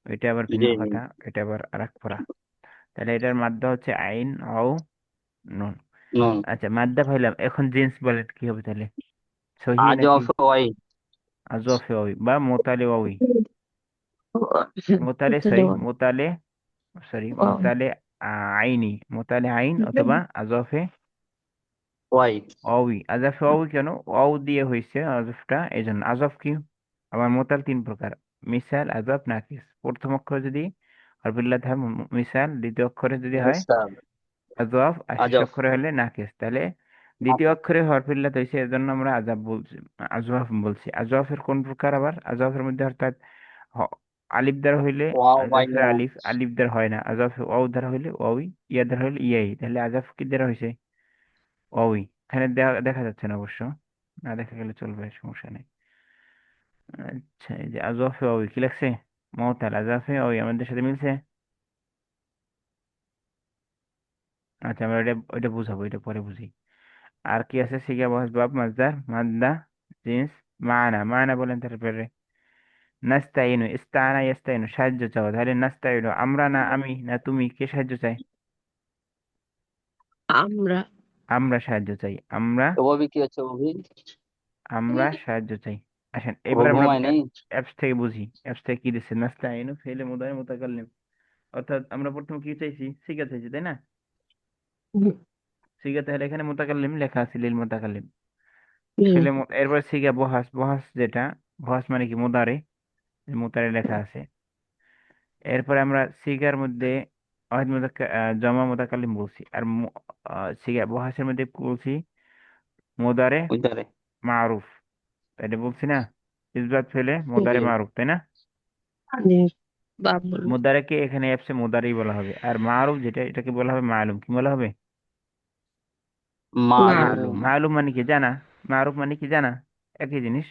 এটা আবার ভিন্ন জি জি। কথা, এটা আবার আরেক পড়া। তাহলে এটার মাদ্দা হচ্ছে আইন অউ নুন। নুন। আচ্ছা, মাদ্দা পাইলাম, এখন জিন্স বলেন কি হবে তাহলে? সহি নাকি আজফ ওয়াই। আজফে অউই বা মোতালে অউই? মোতালে ওটা সহি, দেওয়া মোতালে, সরি ওয়াও। মোতালে আইনি, মোতালে আইন অথবা আজফে ওয়াই। অউই। আজফে অউই কেন? অউ দিয়ে হয়েছে আজফটা, এই জন্য। আজফ কি? আবার মোতাল তিন প্রকার: মিসাল, আজফ, নাকিস। প্রথম অক্ষর যদি হরফিল্লাহ হয় মিসাল, দ্বিতীয় অক্ষরে যদি হয় মিসাল। আজফ, আর শেষ আজফ। অক্ষরে হলে নাকিস। তাহলে দ্বিতীয় অক্ষরে হরফিল্লাহ হয়েছে, এজন্য আমরা আজাব বলছি, আজওয়াফ বলছি। আজওয়াফের কোন প্রকার? আবার আজওয়াফের মধ্যে অর্থাৎ হ- আলিফ দ্বারা হইলে ওয়াও বা আজাফের ইয়া। আলিফ, আলিফ দ্বারা হয় না। আজাফ ওয়াও দ্বারা হইলে ওয়াই, ইয়া দ্বারা হইলে ইয়াই। তাহলে আজাফ কি দ্বারা হয়েছে? ওয়াই। এখানে দেখা যাচ্ছে না অবশ্য, না দেখা গেলে চলবে, সমস্যা নেই। আচ্ছা, এই যে আজফে ওয়াই কি লাগছে? মহতাল আজাফে ওয়াই আমাদের সাথে মিলছে। আচ্ছা, আমরা এটা বুঝাবো, এটা পরে বুঝি। আর কি আছে? সিগা, বহাস, বাব, মাজদার, মাদ্দা, জিন্স, মানা। মানা বলেন তারপরে। নাস্তাইনু, ইস্তানা ইয়াস্তাইনু, সাহায্য চাও। তাহলে নাস্তাইনু আমরা না আমি না তুমি, কে সাহায্য চাই? আমরা। আমরা সাহায্য চাই। আমরা, ওবি কি হচ্ছে ওবি? আমরা সাহায্য চাই। আসেন ও এবার আমরা ঘুমায় নেই। অ্যাপস থেকে বুঝি। অ্যাপস থেকে কি দিচ্ছে? নাস্তাইনু ফেলে মুদারি মুতাকাল্লিম, অর্থাৎ আমরা প্রথমে কি চাইছি? সিগা চাইছি, তাই না? হুম, সিগা, তাহলে এখানে মুতাকাল্লিম লেখা আছে, লিল মুতাকাল্লিম। হুম, ফেলে এরপর সিগা বহাস, বহাস যেটা, বহাস মানে কি? মুদারে, মুতারে লেখা আছে। এরপরে আমরা সিগার মধ্যে ওয়াহিদ জমা মুতাকাল্লিম বলছি। আর সিগা বহাসের মধ্যে কি বলছি? মুদারে ওইটারে। মারুফ, এটা বলছি না? ইসবাত ফেলে জি। মুদারে মারুফ, তাই না? জি, বাপ বলবো। মুদারেকে এখানে অ্যাপসে মুদারেই বলা হবে। আর মারুফ যেটা, এটাকে বলা হবে মালুম। কি বলা হবে? মালুম। মালুম। মালুম মানে কি? জানা। মারুফ মানে কি? জানা। একই জিনিস।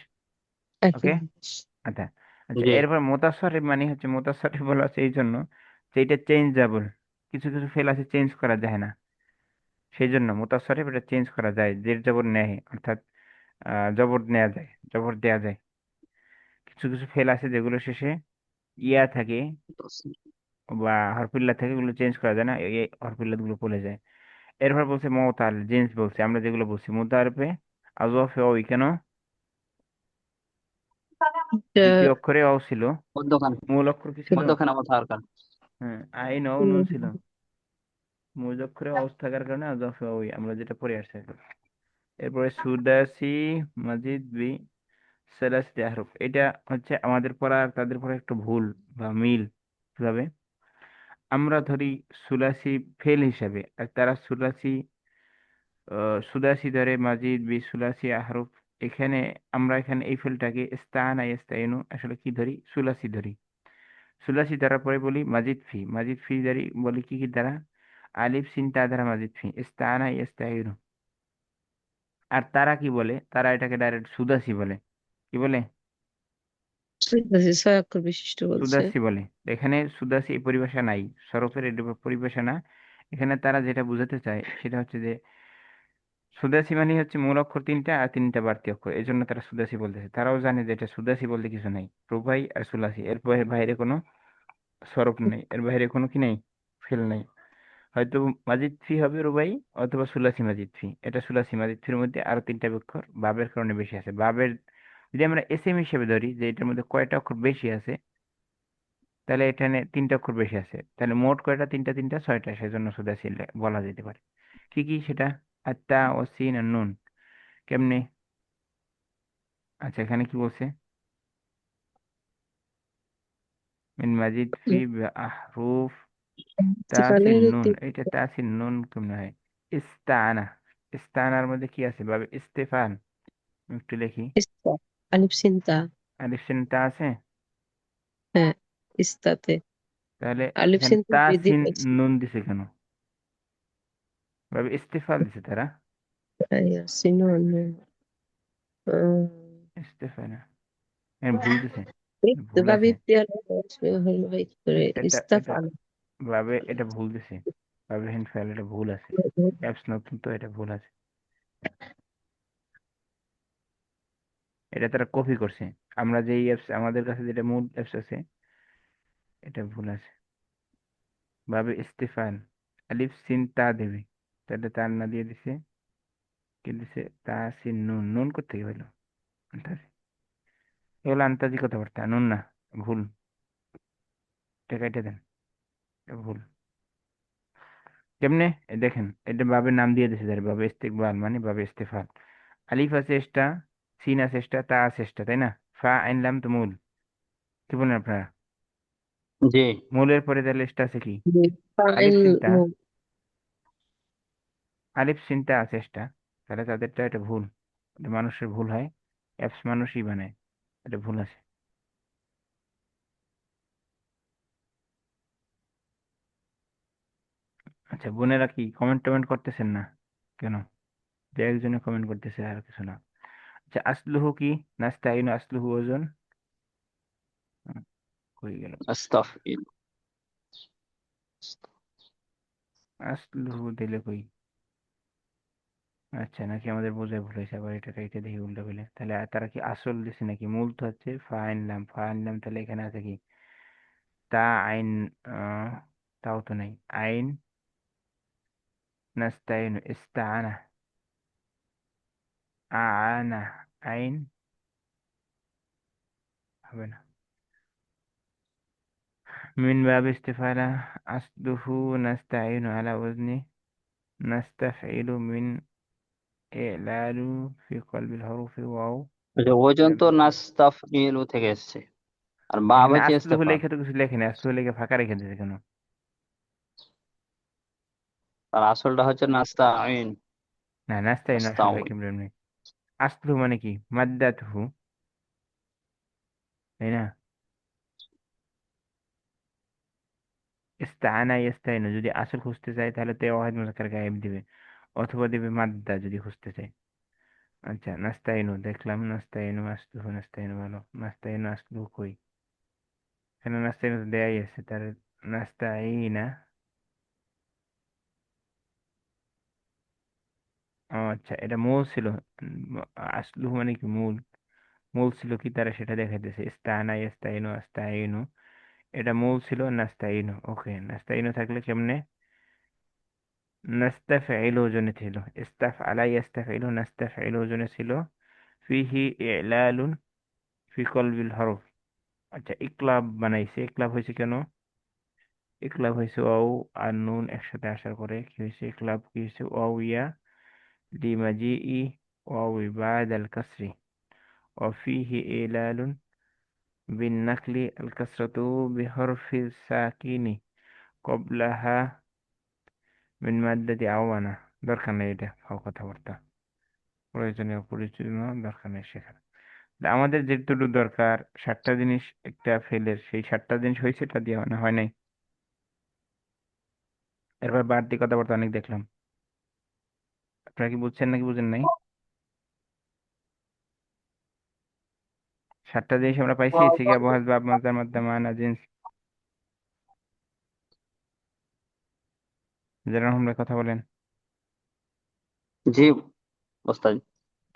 একই ওকে। জিনিস। আচ্ছা। আচ্ছা, জি। এরপর মোতাসরিফ মানে হচ্ছে, মোতাসরিফ বলা হচ্ছে এই জন্য যে এটা চেঞ্জেবল। কিছু কিছু ফেল আছে চেঞ্জ করা যায় না, সেই জন্য মুতাসরিফ এটা চেঞ্জ করা যায়, জের জবর নেয়, অর্থাৎ জবর নেওয়া যায়, জবর দেয়া যায়। কিছু কিছু ফেল আছে যেগুলো শেষে ইয়া থাকে বা হরফিল্লা থাকে, এগুলো চেঞ্জ করা যায় না, এই হরফিল্লা গুলো পড়ে যায়। এরপর বলছে মওতাল জিন্স, বলছে আমরা যেগুলো বলছি মুতারফে আজওয়াফে ওই কেন? দ্বিতীয় এটা, অক্ষরে অ ছিল, মধ্যখানে। মূল অক্ষর কি ছিল? মধ্যখানে আমার থাকার। হ্যাঁ, আইন অ নুন ছিল। হুম, মূল অক্ষরে অ থাকার কারণে আজওয়াফে ওই আমরা যেটা পড়ে আসছে এখন। এরপরে সুদাসি মাজিদ বি সেলাসিতে আহরুফ, এটা হচ্ছে আমাদের পড়া আর তাদের পড়া একটু ভুল বা মিল। কিভাবে? আমরা ধরি সুলাসি ফেল হিসাবে, আর তারা সুলাসি সুদাসি ধরে মাজিদ বি সুলাসি আহরুফ। এখানে আমরা এখানে এই ফেলটাকে ইস্তানা ইস্তাইনু আসলে কি ধরি? সুলাসি ধরি। সুলাসি দ্বারা পরে বলি মাজিদ ফি, মাজিদ ফি ধরি বলি কি কি দ্বারা? আলিফ সিন তা দ্বারা মাজিদ ফি, ইস্তানা ইস্তাইনু। আর তারা কি বলে? তারা এটাকে ডাইরেক্ট সুদাসি বলে। কি বলে? ঠিক আছে, 6 অক্ষর বিশিষ্ট বলছে। সুদাসি বলে। এখানে সুদাসি এই পরিভাষা নাই, সরফের এই পরিভাষা না। এখানে তারা যেটা বোঝাতে চায় সেটা হচ্ছে যে সুদাসি মানে হচ্ছে মূল অক্ষর তিনটা আর তিনটা বাড়তি অক্ষর, এই জন্য তারা সুদাসি বলতেছে। তারাও জানে যে এটা সুদাসি বলতে কিছু নাই, রুবাই আর সুলাসি, এর বাইরে কোনো সরফ নেই, এর বাইরে কোনো কি নেই, ফেল নেই। হয়তো মাজিদ ফি হবে রুবাই, অথবা সুলাসি মাজিদ ফি। এটা সুলাসি মাজিদ ফির মধ্যে আরো তিনটা অক্ষর বাবের কারণে বেশি আছে। বাবের যদি আমরা এসএম হিসেবে ধরি যে এটার মধ্যে কয়টা অক্ষর বেশি আছে, তাহলে এখানে তিনটা অক্ষর বেশি আছে। তাহলে মোট কয়টা? তিনটা, তিনটা ছয়টা, সেজন্য সুদাসিল বলা যেতে পারে। কি কি সেটা? আত্তা ও সিন আর নুন। কেমনে? আচ্ছা, এখানে কি বলছে? মিন মাজিদ ফি আহরুফ তাসিন ইস্তেফানের নুন। এটা তাসিন নুন কেমনে হয়? ইস্তানা। ইস্তানার মধ্যে কি আছে? বাবে ইস্তেফান। আমি একটু লিখি। ইস্তা, আলিফ সিনতা। আলিফ সিন তা আছে। হ্যাঁ, ইস্তাতে তাহলে আলিফ এখানে সিনতা বৃদ্ধি তাসিন পেয়েছে। নুন দিছে কেন? বাবে ইস্তেফা দিছে তারা। সিনন। ইস্তেফানা এখানে ভুল দিছে, ভুল ইস্তেফা আছে। বৃদ্ধি হলো কি করে? এটা ইস্তাফাল। ভাবে এটা ভুল দিছে, ভাবে হ্যান্ড ফাইল এটা ভুল আছে। অ্যাপস নতুন তো, এটা ভুল আছে। এটা তারা কপি করছে। আমরা যে অ্যাপস, আমাদের কাছে যেটা মূল অ্যাপস আছে, এটা ভুল আছে। বাবে ইস্তেফান, আলিফ সিন তা দেবে, তাহলে তার না দিয়ে দিছে, কি দিছে, তা সিন নুন, নুন করতে হলো আন্তাজি। এগুলো আন্তাজি কথাবার্তা, নুন না, ভুল। এটা কেটে দেন, এটা ভুল। কেমনে? দেখেন, এটা বাবের নাম দিয়ে দিছে, যার বাবে ইস্তেকবাল মানে বাবে ইস্তেফাল। আলিফ আছে এক্সট্রা, সিন আছে এক্সট্রা, তা আছে এক্সট্রা, তাই না? ফা আইনলাম তো মূল, কি বলেন আপনারা? জি মূলের পরে তাহলে এক্সট্রা আছে কি? ফাইন আলিফ সিনটা, আলিফ সিনটা আছে এক্সট্রা, তাহলে তাদেরটা এটা ভুল। এটা মানুষের ভুল হয়, অ্যাপস মানুষই বানায়, এটা ভুল আছে। আচ্ছা, বোনেরা কি কমেন্ট টমেন্ট করতেছেন না কেন? যে একজনে কমেন্ট করতেছে, আর কিছু না। আচ্ছা, আসলুহু কি? নাস্তাইনু আসলুহু ওজন, হুম, কই গেল? আস্তাগফির। আসলুহু দিলে কই? আচ্ছা, নাকি আমাদের বোঝায় ভুল হয়েছে, আবার এটা কাইটে দেখি উল্টা বলে, তাহলে তারা কি আসল দিছে নাকি? মূল তো হচ্ছে ফাইনলাম, ফাইনলাম, তাহলে এখানে আছে কি? তা আইন, আহ, তাও তো নাই। আইন নাস্তাইনু ইস্তাআনা, আনা, আইন হবে না। মিন বাব ইস্তিফালা, আসলুহু নাস্তাইনু আলা ওজনি নাস্তাফইলু মিন ইলালু ফি কলবিল হরফি ওয়াও। যে ওজন তো নাস্তাফিলু থেকে এসেছে, আর বা এখানে হচ্ছে আসলুহু ইস্তেফাল। লেখা তো কিছু লেখেনি, আসলুহু লেখা ফাঁকা রেখে দিয়েছে কেন? আর আসলটা হচ্ছে নাস্তাইন। না, নাস্তাইনু আসল হয় নাস্তাউন। কেমন? আসলুহু মানে কি? মাদ্দাতুহু, তাই না? ইস্তাআনা ইস্তাইনু, যদি আসল খুঁজতে চাই তাহলে তে ওয়াহিদ মুজাক্কার গায়েব দিবে, অথবা দিবে মাদ্দা যদি খুঁজতে চাই। আচ্ছা, নাস্তাইনু দেখলাম, নাস্তাইনু আসলুহু, নাস্তাইনু ভালো, নাস্তাইনু আসলুহু কই? এখানে নাস্তাইনু তো দেয়াই আছে, তার নাস্তাইনা। ও আচ্ছা, এটা মূল ছিল। আসলুহু মানে কি? মূল। মূল ছিল কি তারা সেটা দেখাইতেছে, ইস্তাআনা ইস্তাইনু আস্তাইনু, এটা মূল ছিল নাস্তাইনু। ওকে, নাস্তাইনু থাকলে কেমনে? নাস্তাফিলু ওজনে ছিল, ইস্তাফ আলাই ইস্তাফিলু, নাস্তাফিলু ওজনে ছিল, ফিহি ইলালুন ফি কলবিল হরফ। আচ্ছা, ইকলাব বানাইছে, ইকলাব হয়েছে কেন? ইকলাব হয়েছে ওয়াও আর নুন একসাথে আসার পরে কি হয়েছে? ইকলাব কি হয়েছে? ওয়াও ইয়া লিমাজি ই ওয়াও বাদ আল কাসরি, وفيه إيلال بالنقل الكسرة بحرف الساكن قبلها من مادة عوانة। দরকার নেই এটা ফাও কথাবার্তা, প্রয়োজনীয় পরিচিত দরকার নেই সেখানে। আমাদের যেটুকু দরকার, 7টা জিনিস একটা ফেলের, সেই 7টা জিনিস হয়েছে, এটা দিয়ে না হয় নাই। এরপর বাড়তি কথাবার্তা অনেক দেখলাম, আপনারা কি বুঝছেন নাকি বুঝেন নাই? 7টা জিনিস আমরা পাইছি, সিগা বহাস বাব মাজার মাদ্দা মানা জিন্স। যারা আমরা কথা বলেন। জি ওস্তাদ।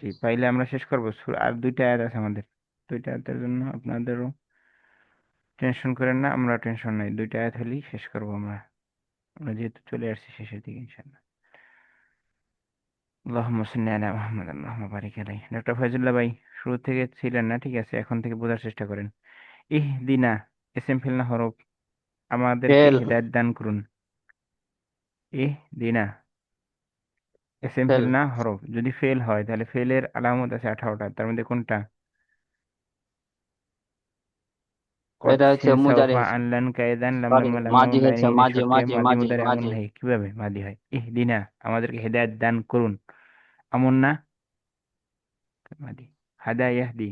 জি, পাইলে আমরা শেষ করবো। আর 2টা আয়াত আছে আমাদের, 2টা আয়াতের জন্য আপনাদেরও টেনশন করেন না, আমরা টেনশন নাই, 2টা আয়াত হলেই শেষ করবো আমরা। আমরা যেহেতু চলে আসছি শেষের দিকে ইনশাআল্লাহ। আল্লাহুম্মা সাল্লি আলা মুহাম্মাদ, আল্লাহুম্মা বারিক আলাইহি। ডক্টর ফয়জুল্লাহ ভাই, শুরু থেকে ছিলেন না, ঠিক আছে, এখন থেকে বোঝার চেষ্টা করেন। ইহদিনা, ইসম ফেল না হরফ, আমাদেরকে ফেল। হেদায়েত দান করুন। ইহদিনা, ইসম ফেল। ফেল না হরফ, যদি ফেল হয় তাহলে ফেলের আলামত আছে 18টা, তার মধ্যে কোনটা? কদ এটা হচ্ছে সিন মুজারি সাউফা হয়েছে। আনলান কায়দান লাম সরি, লাম লাম মাজি হয়েছে, লাইনি মাজি শর্তে মাজি মাদি মাজি মুদারে এমন মাজি। নেই, কিভাবে মাদি হয়? ইহদিনা, আমাদেরকে হেদায়েত দান করুন, আমন না, মাদি। হাদা ইয়াহদি,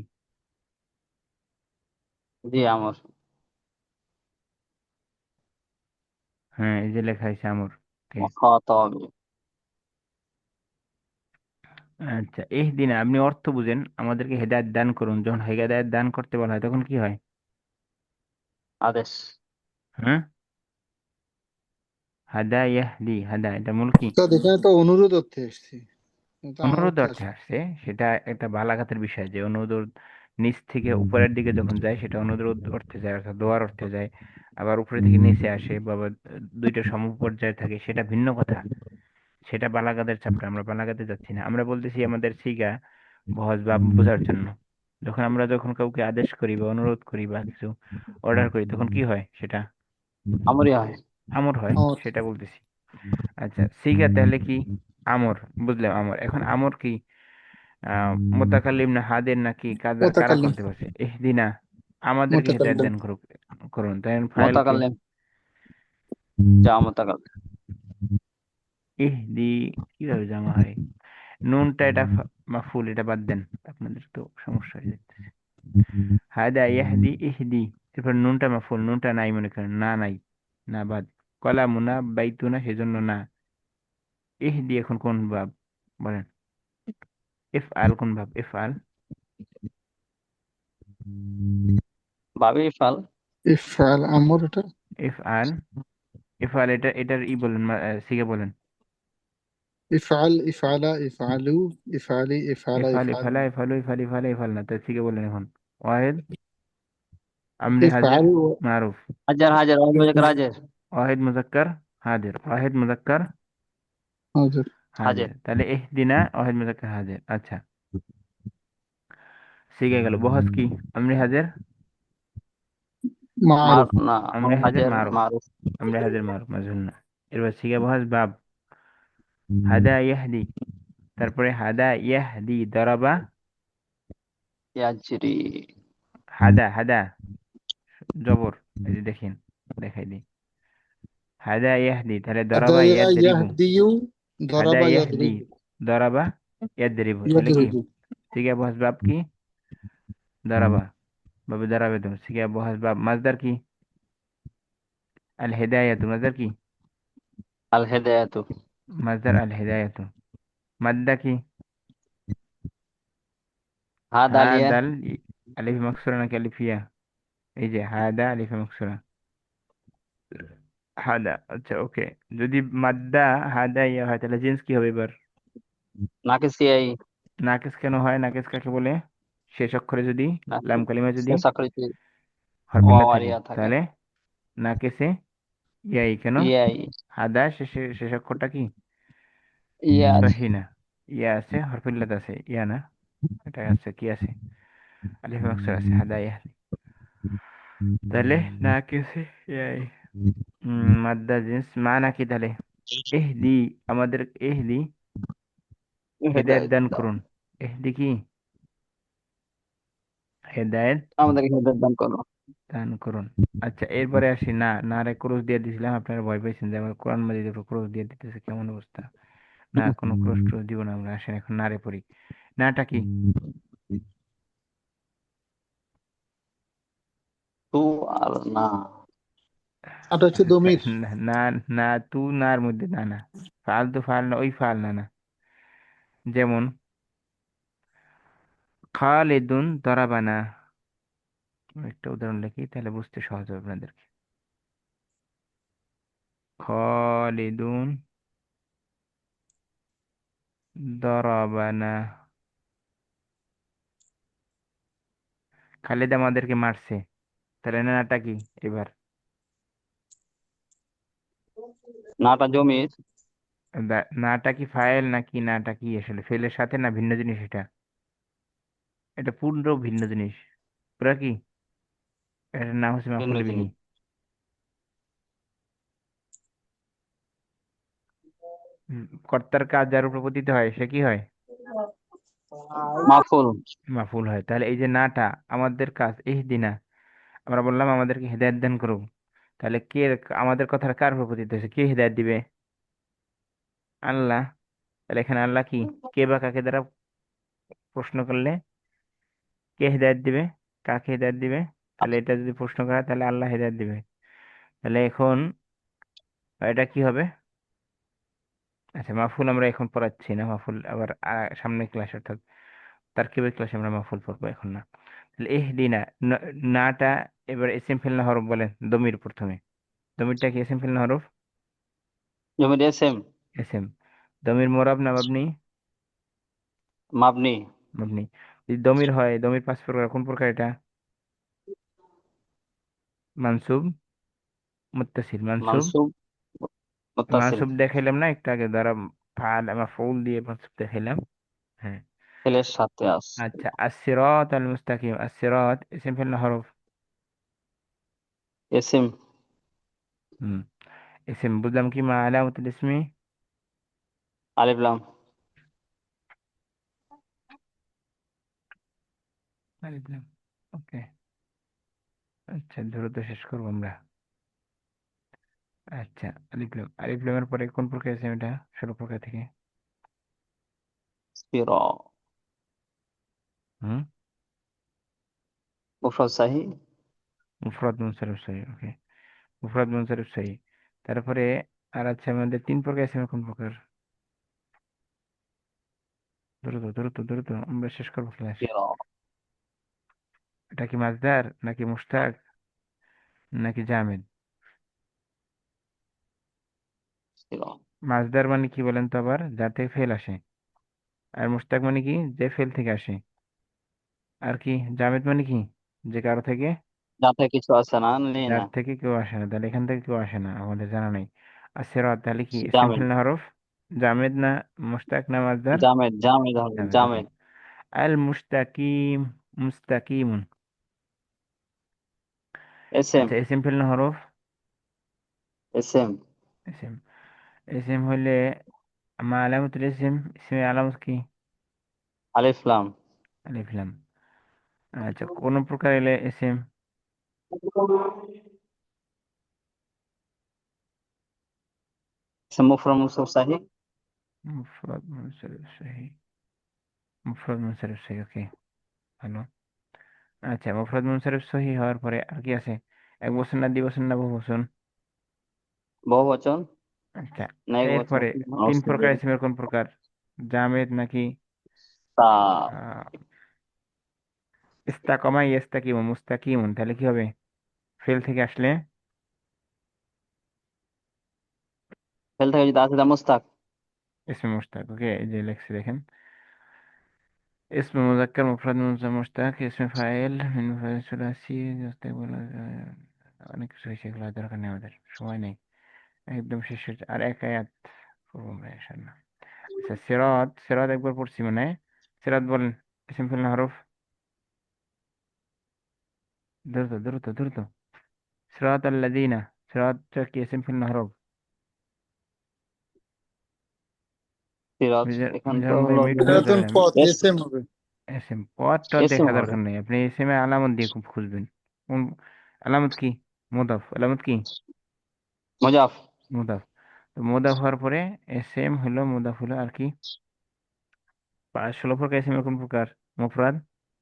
জি আমর। হ্যাঁ, এই যে লেখা হয়েছে আমর, কে? খাতাবি। আচ্ছা, ইহদিনা আপনি অর্থ বুঝেন, আমাদেরকে হেদায়েত দান করুন, যখন হেদায়েত দান করতে বলা হয় তখন কি হয়? আদেশ। হ্যাঁ, হাদা ইয়াহদি, হাদা এটা মূল কি? উস্তাদ এখানে তো অনুরোধ অর্থে এসছে। এটা আমার অনুরোধ অর্থে অর্থে আসে। আসছে, সেটা একটা বালাগাতের বিষয় যে অনুরোধ নিচ থেকে উপরের দিকে যখন যায় সেটা অনুরোধ অর্থে যায়, অর্থাৎ দোয়ার অর্থে যায়। আবার উপরে থেকে নিচে আসে বা দুইটা সমপর্যায়ে থাকে, সেটা ভিন্ন কথা। সেটা বালাগাতের চ্যাপ্টার, আমরা বালাগাতে যাচ্ছি না। আমরা বলতেছি আমাদের সিগা বহজ বা বোঝার জন্য। যখন কাউকে আদেশ করি বা অনুরোধ করি বা কিছু অর্ডার করি, তখন কি হয় সেটা আমরই হয়। আমর হয়, আমার সেটা বলতেছি। আচ্ছা, সিগা তাহলে কি? আমর। বুঝলাম, আমর। এখন আমর কি মোতাকাল্লিম না হাদের নাকি কারা মোতাকাল্লিম। করতে পারছে? ইহদিনা, আমাদেরকে হেদায়েত মোতাকাল্লিম। দান করুন। তাই ফাইলকে মোতাকাল্লিম, যা মোতাকাল্লিম। ইহদি কিভাবে জমা হয়? নুনটা এটা মাফুল, এটা বাদ দেন, আপনাদের তো সমস্যা হয়ে যাচ্ছে। হাদা ইয়াহদি ইহদি, এরপর নুনটা মাফুল, নুনটা নাই মনে করেন, না নাই, না বাদ। কলামুনা বাইতুনা, সেজন্য না। ইহদি এখন কোন ভাব বলেন? ইফআল কোন ভাব? ইফআল ভাবি ফাল। ইফআল আমর এটা। ইফআল ইফআল এটার বলেন, শিখে বলেন। ইফআল ইফআলা ইফআলু ইফআলি ইফআলা ইফআল ইফআলু। ইফালা ইফালু ইফাল ইফালা ইফাল না, তাই শিখে বলেন এখন। ওয়াহেদ আমরি হাজির ইফআল মারুফ। হাজার হাজার হাজার হাজার ওয়াহেদ মুজাক্কার হাজির, ওয়াহেদ মুজাক্কার হাজার হাজির। হাজার। তাহলে ইহদিনা ওয়াহেদ মুজাক্কার হাজির। আচ্ছা, শিখে গেল। বহস কি? আমরি হাজির মারুফ। না, আমরি হাজির হাজার মারুফ। মারুফ। আমরি হাজির মারুফ মাজহুল না। এবার শিখে বহস বাব। হাদা ইয়াহদি, তারপরে হাদা ইয়াহদি দরাবা। ইয়াজরি। হাদা হাদা জবর, এই যে দেখেন, দেখাই দিই। হাদা ইয়াহদি, তাহলে দরাবা আদায়া ইয়াদরিবু। ইয়াহদিয়ু হাদা দরাবা ইয়াহদি ইয়াদরিবু দরাবা ইয়াদরিবু, তাহলে কি? ইয়াদরিবু। সিগা বহাস বাব কি? দরাবা, বাবে দাঁড়াবে তো। সিগা বহাস বাব মাজদার কি? আল হেদায়াতু, মাজদার কি? আল হেদায়াতু। মাজদার আল হেদায়াতু। মাদ্দা কি? হাদ আলিয়া। হাদাল আলিফ মাকসুরা নাকি আলিফিয়া? এই যে হাদা আলিফ মাকসুরা, হাদা। আচ্ছা, ওকে। যদি মাদ্দা হাদা ইয়া হয়, তাহলে জিন্স কি হবে এবার? নাকিসিয়াই। নাকিস কেন হয়? নাকিস কাকে বলে? শেষ অক্ষরে যদি লাম কালিমা যদি শেষ আকৃতি হরফিল্লা থাকে, ওয়াওয়ারিয়া থাকে। তাহলে নাকিসে ইয়াই কেন? ইয়াই। হাদা শেষে শেষ অক্ষরটা কি? ইয়াজ। সহিনা। ইয়া আছে, হরফিল্লাত আছে, ইয়া না। এটা আছে কি আছে? আলিফ মাকসুর আছে, হাদা ইয়া। তাহলে নাকিসে ইয়াই। মাদ্দা জিন্স মানা কি তাহলে? এহদি, আমাদের এহদি হেদায়েত হেদায়েত দান দাও। করুন। এহদি কি? হেদায়েত আমাদেরকে হেদায়েত দান করো। দান করুন। আচ্ছা, এরপরে আসি না। না রে ক্রস দিয়ে দিয়েছিলাম, আপনারা ভয় পাইছেন যে আমার কোরআন মাজিদের উপর ক্রস দিয়ে দিতেছে, কেমন অবস্থা। না, কোনো ক্রস ট্রস দিব না আমরা। আসেন এখন নারে পড়ি। নাটা কি? তু আর না। এটা হচ্ছে দমির। না না, না তু নার মধ্যে না না, ফাল তো ফাল না, ওই ফাল না না। যেমন খালিদুন দরাবানা, একটা উদাহরণ লিখি তাহলে বুঝতে সহজ হবে আপনাদেরকে। খালিদুন দরাবানা, খালিদ আমাদেরকে মারছে, তাহলে নাটা কি এবার? নাটা জমির। নাটা কি ফাইল নাকি নাটা কি আসলে ফেলের সাথে না ভিন্ন জিনিস এটা? এটা পূর্ণ ভিন্ন জিনিস। পুরা কি? এটার নাম হচ্ছে ভিন্ন মাফুল বিহি। জিনিস। কর্তার কাজ যার উপর পতিত হয় সে কি হয়? মাফুল। মাফুল হয়। তাহলে এই যে নাটা আমাদের কাজ ইহদিনা, আমরা বললাম আমাদেরকে হেদায়েত দান করো, তাহলে কে আমাদের কথাটা কার উপর পতিত হয়েছে? কে হেদায়েত দিবে? আল্লাহ। তাহলে এখানে আল্লাহ কি? কে বা কাকে দ্বারা প্রশ্ন করলে কে হেদায়েত দিবে? কাকে হেদায়েত দিবে? তাহলে এটা যদি প্রশ্ন করা হয়, তাহলে আল্লাহ হেদায়েত দিবে। তাহলে এখন এটা কি হবে? আচ্ছা, মাহফুল আমরা এখন পড়াচ্ছি না, মাহফুল আবার সামনের ক্লাস, অর্থাৎ তারকিবের ক্লাসে আমরা মাহফুল পড়বো, এখন না। তাহলে ইহদিনা, নাটা এবার ইসিম ফিল না হরফ বলেন। দমির প্রথমে, দমিরটা কি ইসিম ফিল না হরফ? জমির এসএম। ইসিম। দমির মোরাব না মাবনি? মাবনি। মাবনি। যদি দমির হয়, দমির পাঁচ প্রকার, কোন প্রকার এটা? মানসুব, মুত্তাসিল। মানসুব, মানসুব, মুত্তাসিল। মানসুব দেখাইলাম না একটু আগে, দ্বারা ফাল মাফউল দিয়ে মানসুব দেখাইলাম। হ্যাঁ। ফেলের সাথে আছে। আচ্ছা, আসসিরাত আল মুস্তাকিম, আসসিরাত ইসম ফেল না হরফ? ইসিম। হুম, ইসম বুঝলাম। কি মা আলামতুল ইসমি? আলিফ লাম। আলিফ লাম। ওকে। আচ্ছা, দ্রুত শেষ করবো আমরা। আচ্ছা, আলিফ লাম। আলিফ লামের পরে কোন প্রকার ইসম এটা, ষোলো প্রকার থেকে? সিরা। হুম, মুফরদ সাহি। মুফরাদ মুনসারিফ সহি। ওকে, মুফরাদ মুনসারিফ সহি। তারপরে আর আছে আমাদের তিন প্রকার ইসম, কোন প্রকার? দ্রুত দ্রুত দ্রুত, আমরা শেষ করবো ক্লাস। সিরা। এটা কি মাসদার নাকি মুশতাক নাকি জামিদ? সিরা। মাসদার মানে কি বলেন তো আবার? যার থেকে ফেল আসে। আর মুশতাক মানে কি? যে ফেল থেকে আসে। আর কি জামিদ মানে কি? যে কারো থেকে, যাতে কিছু আছে না, নেই যার না। থেকে কেউ আসে না। তাহলে এখান থেকে কেউ আসে না, আমাদের জানা নেই। আর সিরাত তাহলে কি ইসম জামেদ। ফেল না হরফ? জামিদ না মুশতাক না মাসদার? জামেদ, জামেদ হবে, জামিদ। ওকে। জামেদ। আল মুস্তাকিম, মুস্তাকিমুন। এসএম। আচ্ছা, ইসম ফেল না হরফ? এসএম। ইসম। ইসম হইলে মা আলামতুল ইসম, ইসমের আলামত কি? আলিফ লাম। আলিফ লাম। আচ্ছা, কোন প্রকার এলে ইসম? ইসম মুফরদ মুনসাব সাহি। মুফরাদ মুনসারিফ সহি। মুফরাদ মুনসারিফ সহি। ওকে, ভালো। আচ্ছা, মুফরাদ মুনসারিফ সহি হওয়ার পরে আর কি আছে? এক বছর না, দুই বছর না, বহু বছর? বহুবচন আচ্ছা, না একবচন? এরপরে তিন প্রকার ইসমের কোন প্রকার? জামেদ নাকি তা। আহ, ইস্তাকামা ইস্তাকিম মুস্তাকিমুন, তাহলে কি হবে? ফেল থেকে আসলে ফেল থেকে যদি আসে তা মুস্তাক। ইসমে মুশতাক। ওকে, এই যে লেখছি দেখেন, ইসমে মুজাক্কার মুফরাদ মুনসাব মুশতাক, ইসমে ফাইল মিন ফাইল সুলাসি ইস্তাকবাল। অনেক কিছু হয়েছে, এগুলো আর দরকার নেই, আমাদের সময় নেই। একদম শেষের আর এক আয়াত পড়বো আমরা ইনশাআল্লাহ। আচ্ছা, সিরাত, সিরাত একবার পড়ছি মানে। সিরাত বলেন, ইসম ফেল না হরফ? দ্রুত দ্রুত দ্রুত। সিরাত আল্লাযীনা, সিরাতটা কি ইসম ফেল না হরফ? সিরাজ এখান তো মিজানুর ভাই হলো মিউট করে সিরাতুন ধরেন। পথ এস। এসএম হবে। এসএম পদটা এসএম দেখা হবে। দরকার নেই, আপনি এসএম এর আলামত দিয়ে খুব খুঁজবেন। কোন আলামত কি? মুদাফ, আলামত কি? মুজাফ। মুদাফ। তো মুদাফ হওয়ার পরে এসএম হলো, মুদাফ হলো, আর কি? ষোলো প্রকার এসএম এর কোন প্রকার? মুফরাদ,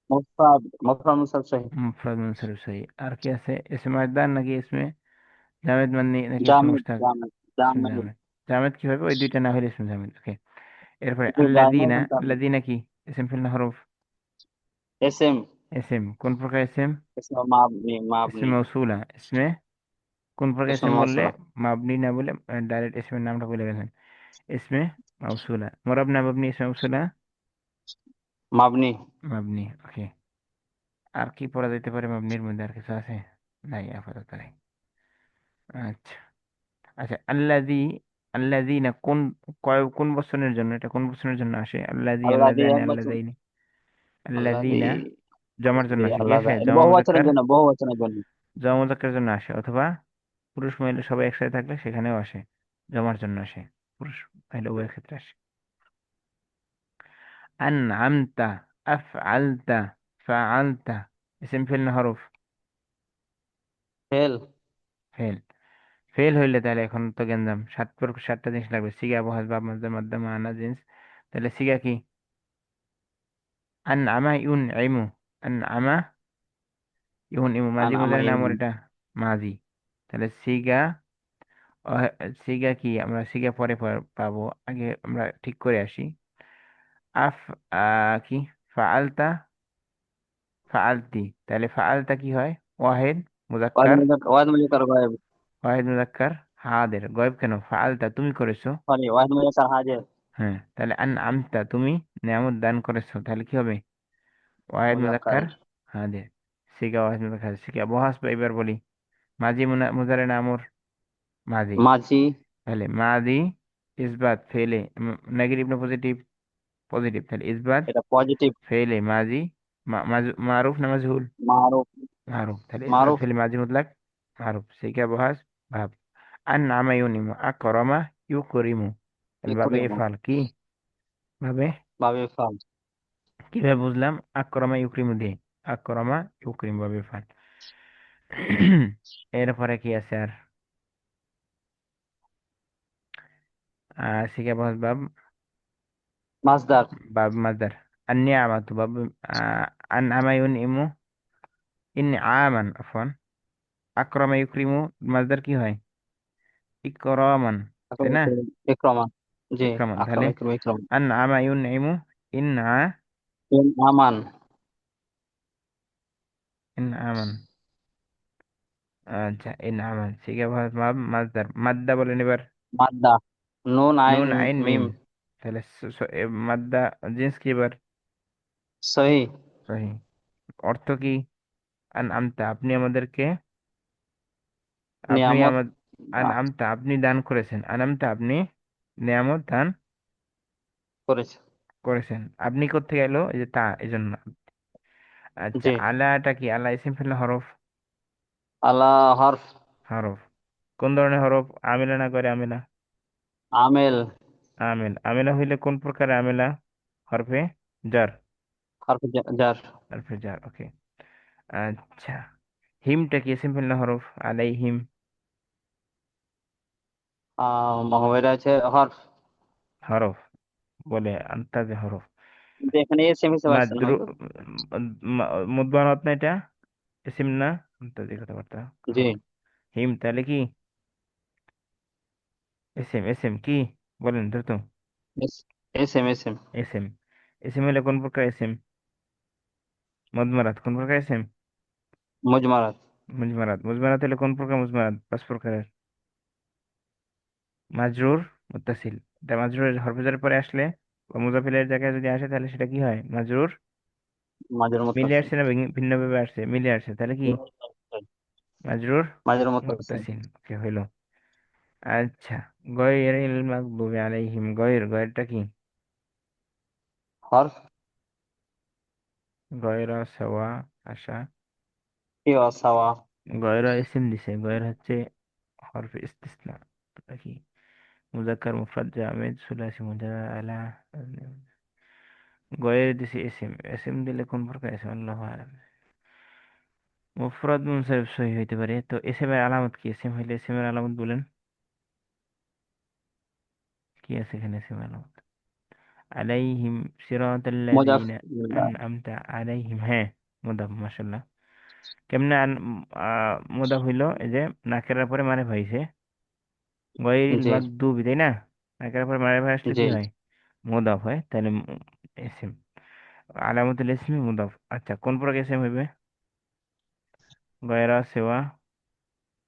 মুফরাদ, মুফরদ মুনসাব সাহি। মুফরাদ মুনসারিফ সহি। আর কি আছে? ইসমে মাসদার নাকি ইসমে জামেদ মানে, নাকি ইসমে জামেদ, মুশতাক? জামেদ, ইসমে জামেদ। জামেদ। জামেদ কি হবে? ওই দুইটা না হলে ইসমে জামেদ। ওকে, এরপরে একটু জামেদ আল্লাযীনা, জামেদ। আল্লাযীনা কি ইসম ফিল না হরফ? এসএম। এসএম কোন প্রকার এসএম? এসএম মাবনি, ইসমে মাবনি। মৌসুলা। ইসমে কোন প্রকার এসএম এসএম বললে? মৌসুলা। মাবনি না বলে ডাইরেক্ট ইসমের নামটা বলে গেলেন। ইসমে মৌসুলা, মুরাব না মাবনি? ইসমে মৌসুলা মাবনি। মাবনি। ওকে, আর কি পড়া যেতে পারে মাবনির মধ্যে? আর কিছু আছে? নাই, আপাতত নাই। আচ্ছা। আচ্ছা, আল্লাযীনা কোন, কোন বচনের জন্য? এটা কোন বচনের জন্য আসে? আল্লাযী, আল্লাদি আল্লাযানি, এক বছর। আল্লাযাইনি। আল্লাদি। আল্লাযীনা জমার জন্য আসে, কি আল্লাহ, আসে? এটা জমা বহু মুজাক্কার, বচনের জন্য, বহু বচনের জন্য। জমা মুজাক্কারের জন্য আসে, অথবা পুরুষ মহিলা সবাই একসাথে থাকলে সেখানেও আসে, জমার জন্য আসে, পুরুষ মহিলা উভয়ের ক্ষেত্রে আসে। আনআমতা, আফআলতা, ফাআলতা, ইসম ফেল না হরফ? ফেল। ফেল। ফেল হইলে তাহলে এখন তো গেঞ্জাম, সাতটা জিনিস লাগবে: সিগা, বহাস, বাপ, মাসদার, মাদ্দা, মানা, জিন্স। তাহলে সিগা কি? আনআমা ইউনইমু, আনআমা ইউনইমু, মাজি আমার মুজারি নাম, ইলম। ওর এটা মাজি। তাহলে সিগা, সিগা কি? আমরা সিগা পরে পরে পাবো, আগে আমরা ঠিক করে আসি। আফ কি? ফাআলতা, ফাআলতি। তাহলে ফাআলতা কি হয়? ওয়াহিদ ওয়াহিদ মুজাক্কার, মুজাক্কার, ওয়াহিদ মুজাক্কার গায়েব। ওয়াহিদ মুজাক্কার হাদের। গয়েব কেন? ফাআলতা তুমি করেছো। সরি, ওয়াহিদ মুজাক্কার হাজির। হ্যাঁ, তাহলে আন আমতা তুমি নিয়ামত দান করেছো, তাহলে কি হবে? ওয়াহিদ মুজাক্কার। মুজাক্কার হাজির। সিগা ওয়াহিদ মুজাক্কার সিগা বহাস বা এবার বলি মাজি মুজারে না আমর? মাজি। মাঝি। তাহলে মাদি ইসবাত ফেলে নেগেটিভ না পজিটিভ? পজিটিভ, তাহলে ইসবাত এটা পজিটিভ। ফেলে মাজি মারুফ না মাজহুল? মারুফ। মারুফ, তাহলে ইসবাত মারুফ। ফেলে মাজি মুতলাক মারুফ সিগা বহাস ভাব। আন নামা ইউনিমু আকরমা ইউকরিমু, তাহলে বাবে ইকরিমু। এফাল কি ভাবে? বাবে ফাল। কিভাবে বুঝলাম? আকরমা ইউক্রিমু দিয়ে, আকরমা ইউক্রিম ভাবে ফাল। এরপরে কি আছে আর? শিখে বস বাব, মাসদার। বাব মাদার। আন্নি আমাতু বাব, আহ, আন আমায়ুন ইমু ইন আমান আফওয়ান। আকরমা ইউক্রিমু মাদার কি হয়? ইকরামান, তাই না? ইকরামা। জি। ইকরামান, আকরাম তাহলে ইকরাম ইকরাম। আন আমায়ুন ইমু ইন আমান। ইন আমান। আচ্ছা, ইন আমান শিখে বস বাব মাদার। মাদ্দা বলেন এবার। মাদ্দা। নুন আইন নুন আইন মিম। মিম, তাহলে মাদ্দা জিন্স কি এবার? সহি। সহি। অর্থ কি? আন আমতা আপনি আমাদেরকে, আপনি নিয়ামত আমার, আন আমতা আপনি দান করেছেন, আনামতা আপনি নিয়ামত দান করেছে। করেছেন। আপনি কোত্থেকে এলো? এই যে তা, এই জন্য। আচ্ছা, জি। আলাটা কি? আলা ইসিম ফেলে হরফ? আলা হরফ। হরফ। কোন ধরনের হরফ? আমিলা না করে আমিলা? আমেল। আমিল। আমিলা হইলে কোন প্রকার আমিলা? হরফে জার। হরফ জার। হরফে জার, ওকে। আচ্ছা, হিমটা কি ইসিম ফেলে হরফ? আলাইহিম মহাবেরা আছে হরফ। হরফ বলে আন্তাজে হরফ। কিন্তু এখানে এসএম হিসেবে আসছে না মাদ্রু হুজুর। মুদবানাত না এটা? ইসিম না? আন্তাজে কথাবার্তা। জি। হরফ। হিম তাহলে কি? এসএম। এসএম কি বলেন দ্রুত? SM SM. এসএম। এসএম হলে কোন প্রকার এসএম? মদমারাত কোন প্রকার এসএম? মুজমারাত। মুজমারাত। মুজমারাত হলে কোন প্রকার মুজমারাত? পাঁচ প্রকারের। মাজরুর মুত্তাসিল, এটা মাজরুরের হরফেজার পরে আসলে বা মুজাফিলের জায়গায় যদি আসে তাহলে সেটা কি হয়? মাজরুর। মাঝের মিলে মুত্তাসিল। আসছে না ভিন্নভাবে আসছে? মিলে আসছে, তাহলে কি? মাজরুর মাঝের মুত্তাসিল। মুত্তাসিল, ওকে হইলো। আচ্ছা, গয়রিল মাগদুবি আলাইহিম, গয়রটা কি? হরফ। গয়রা সাওয়া আশা। কি সাওয়া। গয়রা ইসিম দিছে, গয়র হচ্ছে হরফ ইস্তিসনা, এটা কি? মুজাক্কার মুফরাদ জামিদ সুলাসি মুজারা আলা। গয়ের দিছে ইসিম, ইসিম দিলে কোন প্রকার ইসিম? আল্লাহু আলাম। মুফরাদ মুনসারিফ সহি হইতে পারে, তো ইসিমের আলামত কি? ইসিম হইলে ইসিমের আলামত বলেন, কি আছে এখানে ইসিমের আলামত? আলাইহিম মুজাফ। সিরাতাল্লাযীনা আনআমতা আলাইহিম, হ্যাঁ। মুদাফ, মাশাআল্লাহ। কেমনে মুদাফ হইলো? এই যে নাকেরার পরে মানে ভাইছে, গয়রিল জি। মাগদুবি, তাই না? নাকেরার পরে মানে ভাই আসলে জি। কি হয়? মুদাফ হয়, তাহলে ইসিম। আলামতুল ইসমি মুদাফ। আচ্ছা, কোন প্রকার ইসিম হইবে? গয়রা সেওয়া।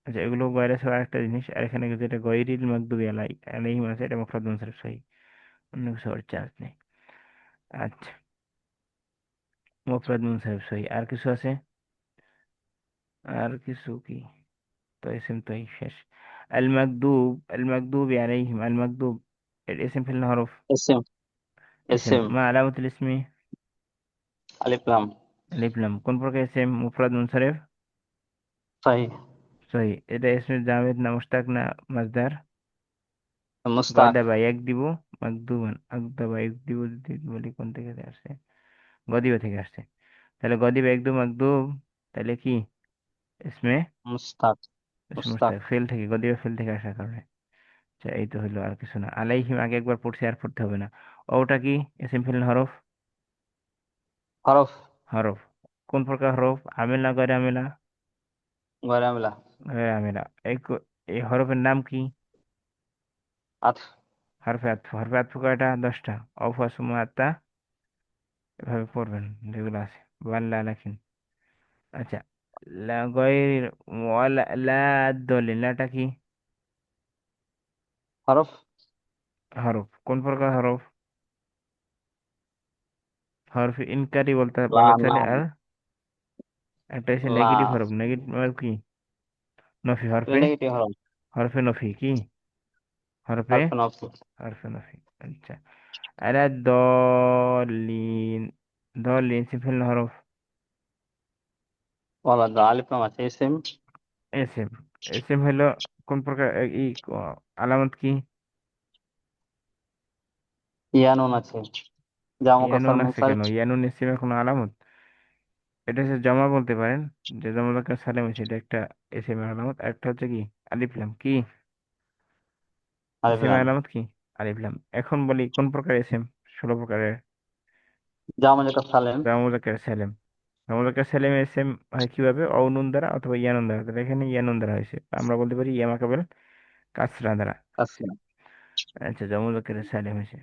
আচ্ছা, এগুলো গয়রা সেওয়া একটা জিনিস, আর এখানে যেটা গয়রিল মাগদুবি আলাইহিম আছে, এটা মুফরাদ মুনসারিফ সহি, অন্য কিছু আর চান্স নেই। আচ্ছা, মুফরাদ মুনসারিফ সহি। আর কিছু আছে? আর কিছু কি? তো ইসিম তো এই শেষ। আল মাকদুব, আল মাকদুবি আলাইহিম, আল মাকদুব এর ইসিম ফিল হরফ? SM eSIM. এসএম। মা আলামাতুল ইসমি? আলিফ লাম। আলিফ লাম। কোন প্রকার ইসিম? মুফরাদ মুনসারিফ সহি। সহি। এটা ইসমে জামেদ না মুশতাক না মাজদার? মুস্তাক। গদা বা এক দিব, মাকদুবান আগদা বা এক দিব, যদি বলি কোন থেকে আসছে? গদিবা থেকে আসছে, তাহলে গদিবা একদম মাকদুব, তাহলে কি? ইসমে মুস্তাক। ইসমে মুস্তাক। মুশতাক ফেল থেকে, গদিবা ফেল থেকে আসার কারণে। আচ্ছা, এই তো হইলো, আর কিছু না। আলাইহিম আগে একবার পড়ছি, আর পড়তে হবে না। ওটা কি? ইসিম ফিল হরফ? হরফ। হরফ। কোন প্রকার হরফ? আমিল না গয়রে আমিলা? গয়রে আমিলা। গয়রে আমিলা। এই হরফের নাম কি? আতফ। হরফে আতফ। হরফে আতফ কয়টা? 10টা। অফ আসমা আত্মা, এভাবে পড়বেন যেগুলো আছে। ওয়াল্লা লাকিন। আচ্ছা, লা গয়র ওয়ালা লা দলিল, লাটা কি? হরফ। হরফ কোন প্রকার হরফ? হরফ ইনকারি বলতে লা বলা চলে, লাম আর একটা হচ্ছে লা নেগেটিভ হরফ। নেগেটিভ মানে কি? নফি এটা হরফে, নেগেটিভ হরফ হরফে নফি কি? হরফে, হারফে নফস হরফে নফি। আচ্ছা। আরে দলিন, দলিন সিফিল হরফ। ওয়ালা দা আলিফ লাম আছে ইসিম এসএম, এসএম হলো কোন প্রকার আলামত কি? ইয়ানুন আছে জামু কাসার ইয়ানুন আছে মুনসারিফ কেন? ইয়ানুন এসএম এর কোনো আলামত? এটা হচ্ছে জমা বলতে পারেন, যে জমা মুজাক্কার সালেম আছে, এটা একটা এসএম এর আলামত। একটা হচ্ছে কি? আলিফ লাম কি? আলিফ এসএম এর লাম আলামত কি? আলিফ লাম। এখন বলি কোন প্রকার এসএম? 16 প্রকারের। জামু কাসার সালেম জমা মুজাক্কার সালেম। জমা মুজাক্কার সালেম এসএম হয় কিভাবে? অ নুন দ্বারা অথবা ইয়ানুন দ্বারা। তাহলে এখানে ইয়ানুন দ্বারা হয়েছে, আমরা বলতে পারি ইয়া মাকাবেল কাসরা দ্বারা। কাসরা আচ্ছা, জমা মুজাক্কার সালেম হয়েছে।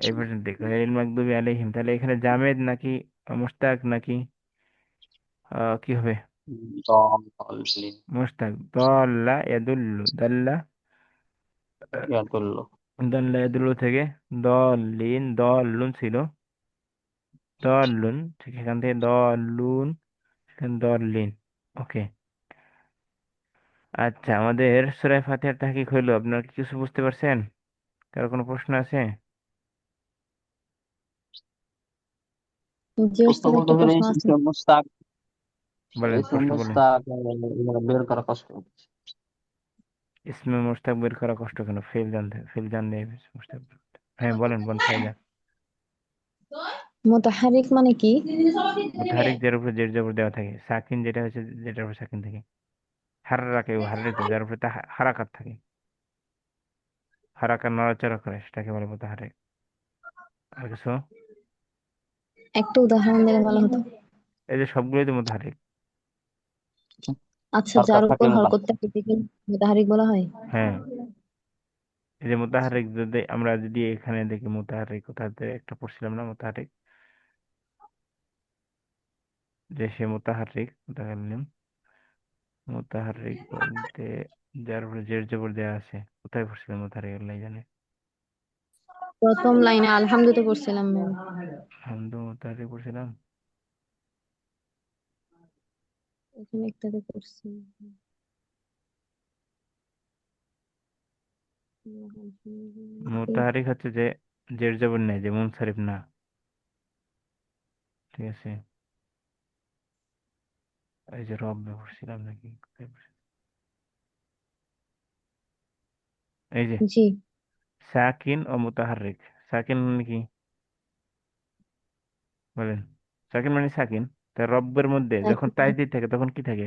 এই পর্যন্ত দেখো গায়রিল মাগদুবি আলাইহিম, তাহলে এখানে জামেদ নাকি মুশতাক নাকি কি হবে? দলিন মুশতাক। দল্লা ইয়াদুল্লু, দাল্লা, ইয়াদুল্লু দাল্লা ইয়াদুল্লু থেকে দলিন, দলুন ছিল, দলুন ঠিক এখান থেকে দলুন, এখানে দলিন। ওকে। আচ্ছা, আমাদের সূরা ফাতিহার তাহকিক হইলো, আপনারা কি কিছু বুঝতে পারছেন? কারো কোনো প্রশ্ন আছে? জি প্রশ্ন ওস্তাদ, বলতে একটা হলে প্রশ্ন আছে। ইসিম মুস্তাক বলেন, ইসিম প্রশ্ন বলেন। মুস্তাক বের করা কষ্ট ইসমে মুশতাক বের করা কষ্ট কেন? ফেল জানতে, ফেল জানলে মুশতাক বের করতে। হ্যাঁ বলেন, বলেন ফাইজা। মুতাহারিক মানে কি? মুতাহারিক যার উপরে জের জবর দেওয়া থাকে, সাকিন যেটা হচ্ছে যেটার উপর সাকিন থাকে। হাররাকে হাররিত, যার উপরে হারাকাত থাকে, হারাকাত নড়াচড়া করে, সেটাকে বলে মুতাহারিক। আর কিছু? একটা উদাহরণ দিলে ভালো হতো। এই যে সবগুলোই তো মুতাহারিক। আচ্ছা, হরকত যার উপর থাকলে হরকত থাকে এটাকে মুতাহারিক বলা হয়? হ্যাঁ, এই যে মুতাহারিক, যদি আমরা যদি এখানে দেখি মুতাহারিক কোথাতে একটা পড়ছিলাম না, মুতাহারিক, যে সে মুতাহারিক, মুতাকাল্লিম, মুতাহারিক বলতে যার উপরে জের জবর দেওয়া আছে। কোথায় পড়ছিলাম মুতাহারিক? আল্লাহ জানে। প্রথম লাইনে আলহামদুতে পড়ছিলাম ম্যাম। হামদু মুতাহারিক পড়ছিলাম। এখানে একটাতে পড়ছি। মুতাহারিক হচ্ছে যে জের জবর নেই, যে মুনসারিফ না। ঠিক আছে, এই যে রব পড়ছিলাম নাকি, কোথায় পড়ছিলাম? এই যে জি, সাকিন ও মুতাহারিক। সাকিন মানে কি বলেন? সাকিন মানে সাকিন। তা রব্বের মধ্যে যখন তাজদিদ থাকে তখন কি থাকে?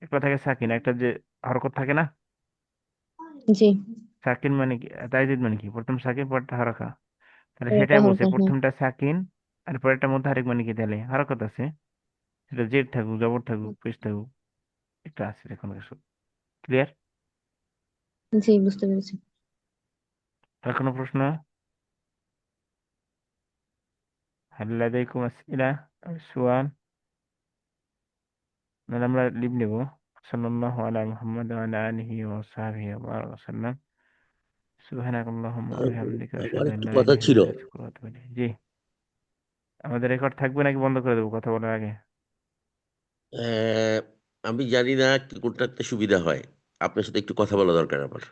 একটা থাকে সাকিন, একটা যে হরকত থাকে না। জি, সাকিন মানে কি, তাজদিদ মানে কি? প্রথম সাকিন পরটা হরকা। তাহলে এটা সেটাই বলছে, হরকত, হ্যাঁ। প্রথমটা সাকিন আর পরেরটা মুতাহারিক, মানে কি তাহলে হরকত আছে। সেটা জের থাকুক, জবর থাকুক, পেশ থাকুক, এটা আছে এখন কিছু। ক্লিয়ার? জি, বুঝতে পেরেছি। আর কোনো প্রশ্ন? হাল লাদাইকুম আসইলা আও সুআল? তাহলে আমরা লিভ নেব। সাল্লাল্লাহু আলা মুহাম্মদ ওয়া আলা আলিহি ওয়া সাহবিহি ওয়া বারাকা ওয়াসাল্লাম। সুবহানাকাল্লাহুম্মা ওয়া বিহামদিকা আমার আশহাদু আন একটু লা কথা ইলাহা ছিল। ইল্লা আনতা আস্তাগফিরুকা ওয়া আতুবু ইলাইক। জি, আমাদের রেকর্ড থাকবে নাকি বন্ধ করে দেবো কথা বলার আগে? আমি জানি না কোনটাতে সুবিধা হয়। আপনার সাথে একটু কথা বলা দরকার আমার।